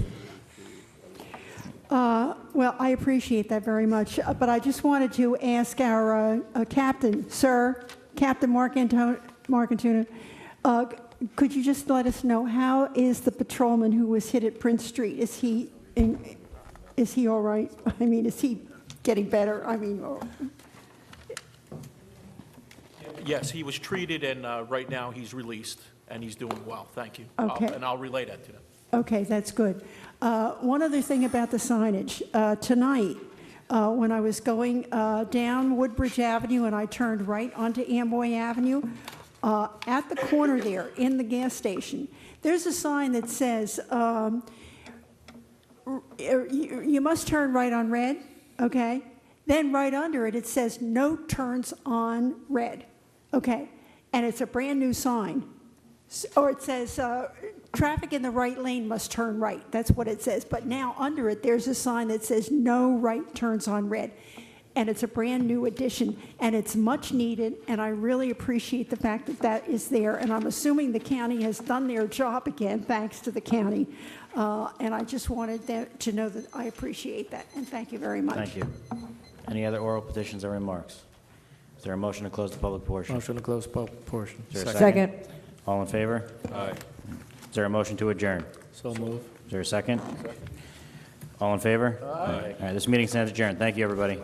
J: Well, I appreciate that very much, but I just wanted to ask our captain, sir, Captain Mark Antuna, could you just let us know, how is the patrolman who was hit at Prince Street? Is he all right? I mean, is he getting better? I mean,
S: Yes, he was treated, and right now he's released, and he's doing well. Thank you.
J: Okay.
S: And I'll relay that to them.
J: okay, that's good. One other thing about the signage. Tonight, when I was going down Woodbridge Avenue and I turned right onto Amboy Avenue, at the corner there, in the gas station, there's a sign that says, you must turn right on red, okay? Then right under it, it says, no turns on red, okay? And it's a brand-new sign. Or it says, traffic in the right lane must turn right. That's what it says. But now under it, there's a sign that says, no right turns on red. And it's a brand-new addition, and it's much needed, and I really appreciate the fact that that is there. And I'm assuming the county has done their job again, thanks to the county. And I just wanted to know that I appreciate that, and thank you very much.
A: Thank you. Any other oral petitions or remarks? Is there a motion to close the public portion?
Q: Motion to close public portion.
A: Is there a second? All in favor?
L: Aye.
A: Is there a motion to adjourn?
Q: So move.
A: Is there a second? All in favor? Aye. All right, this meeting stands adjourned. Thank you, everybody.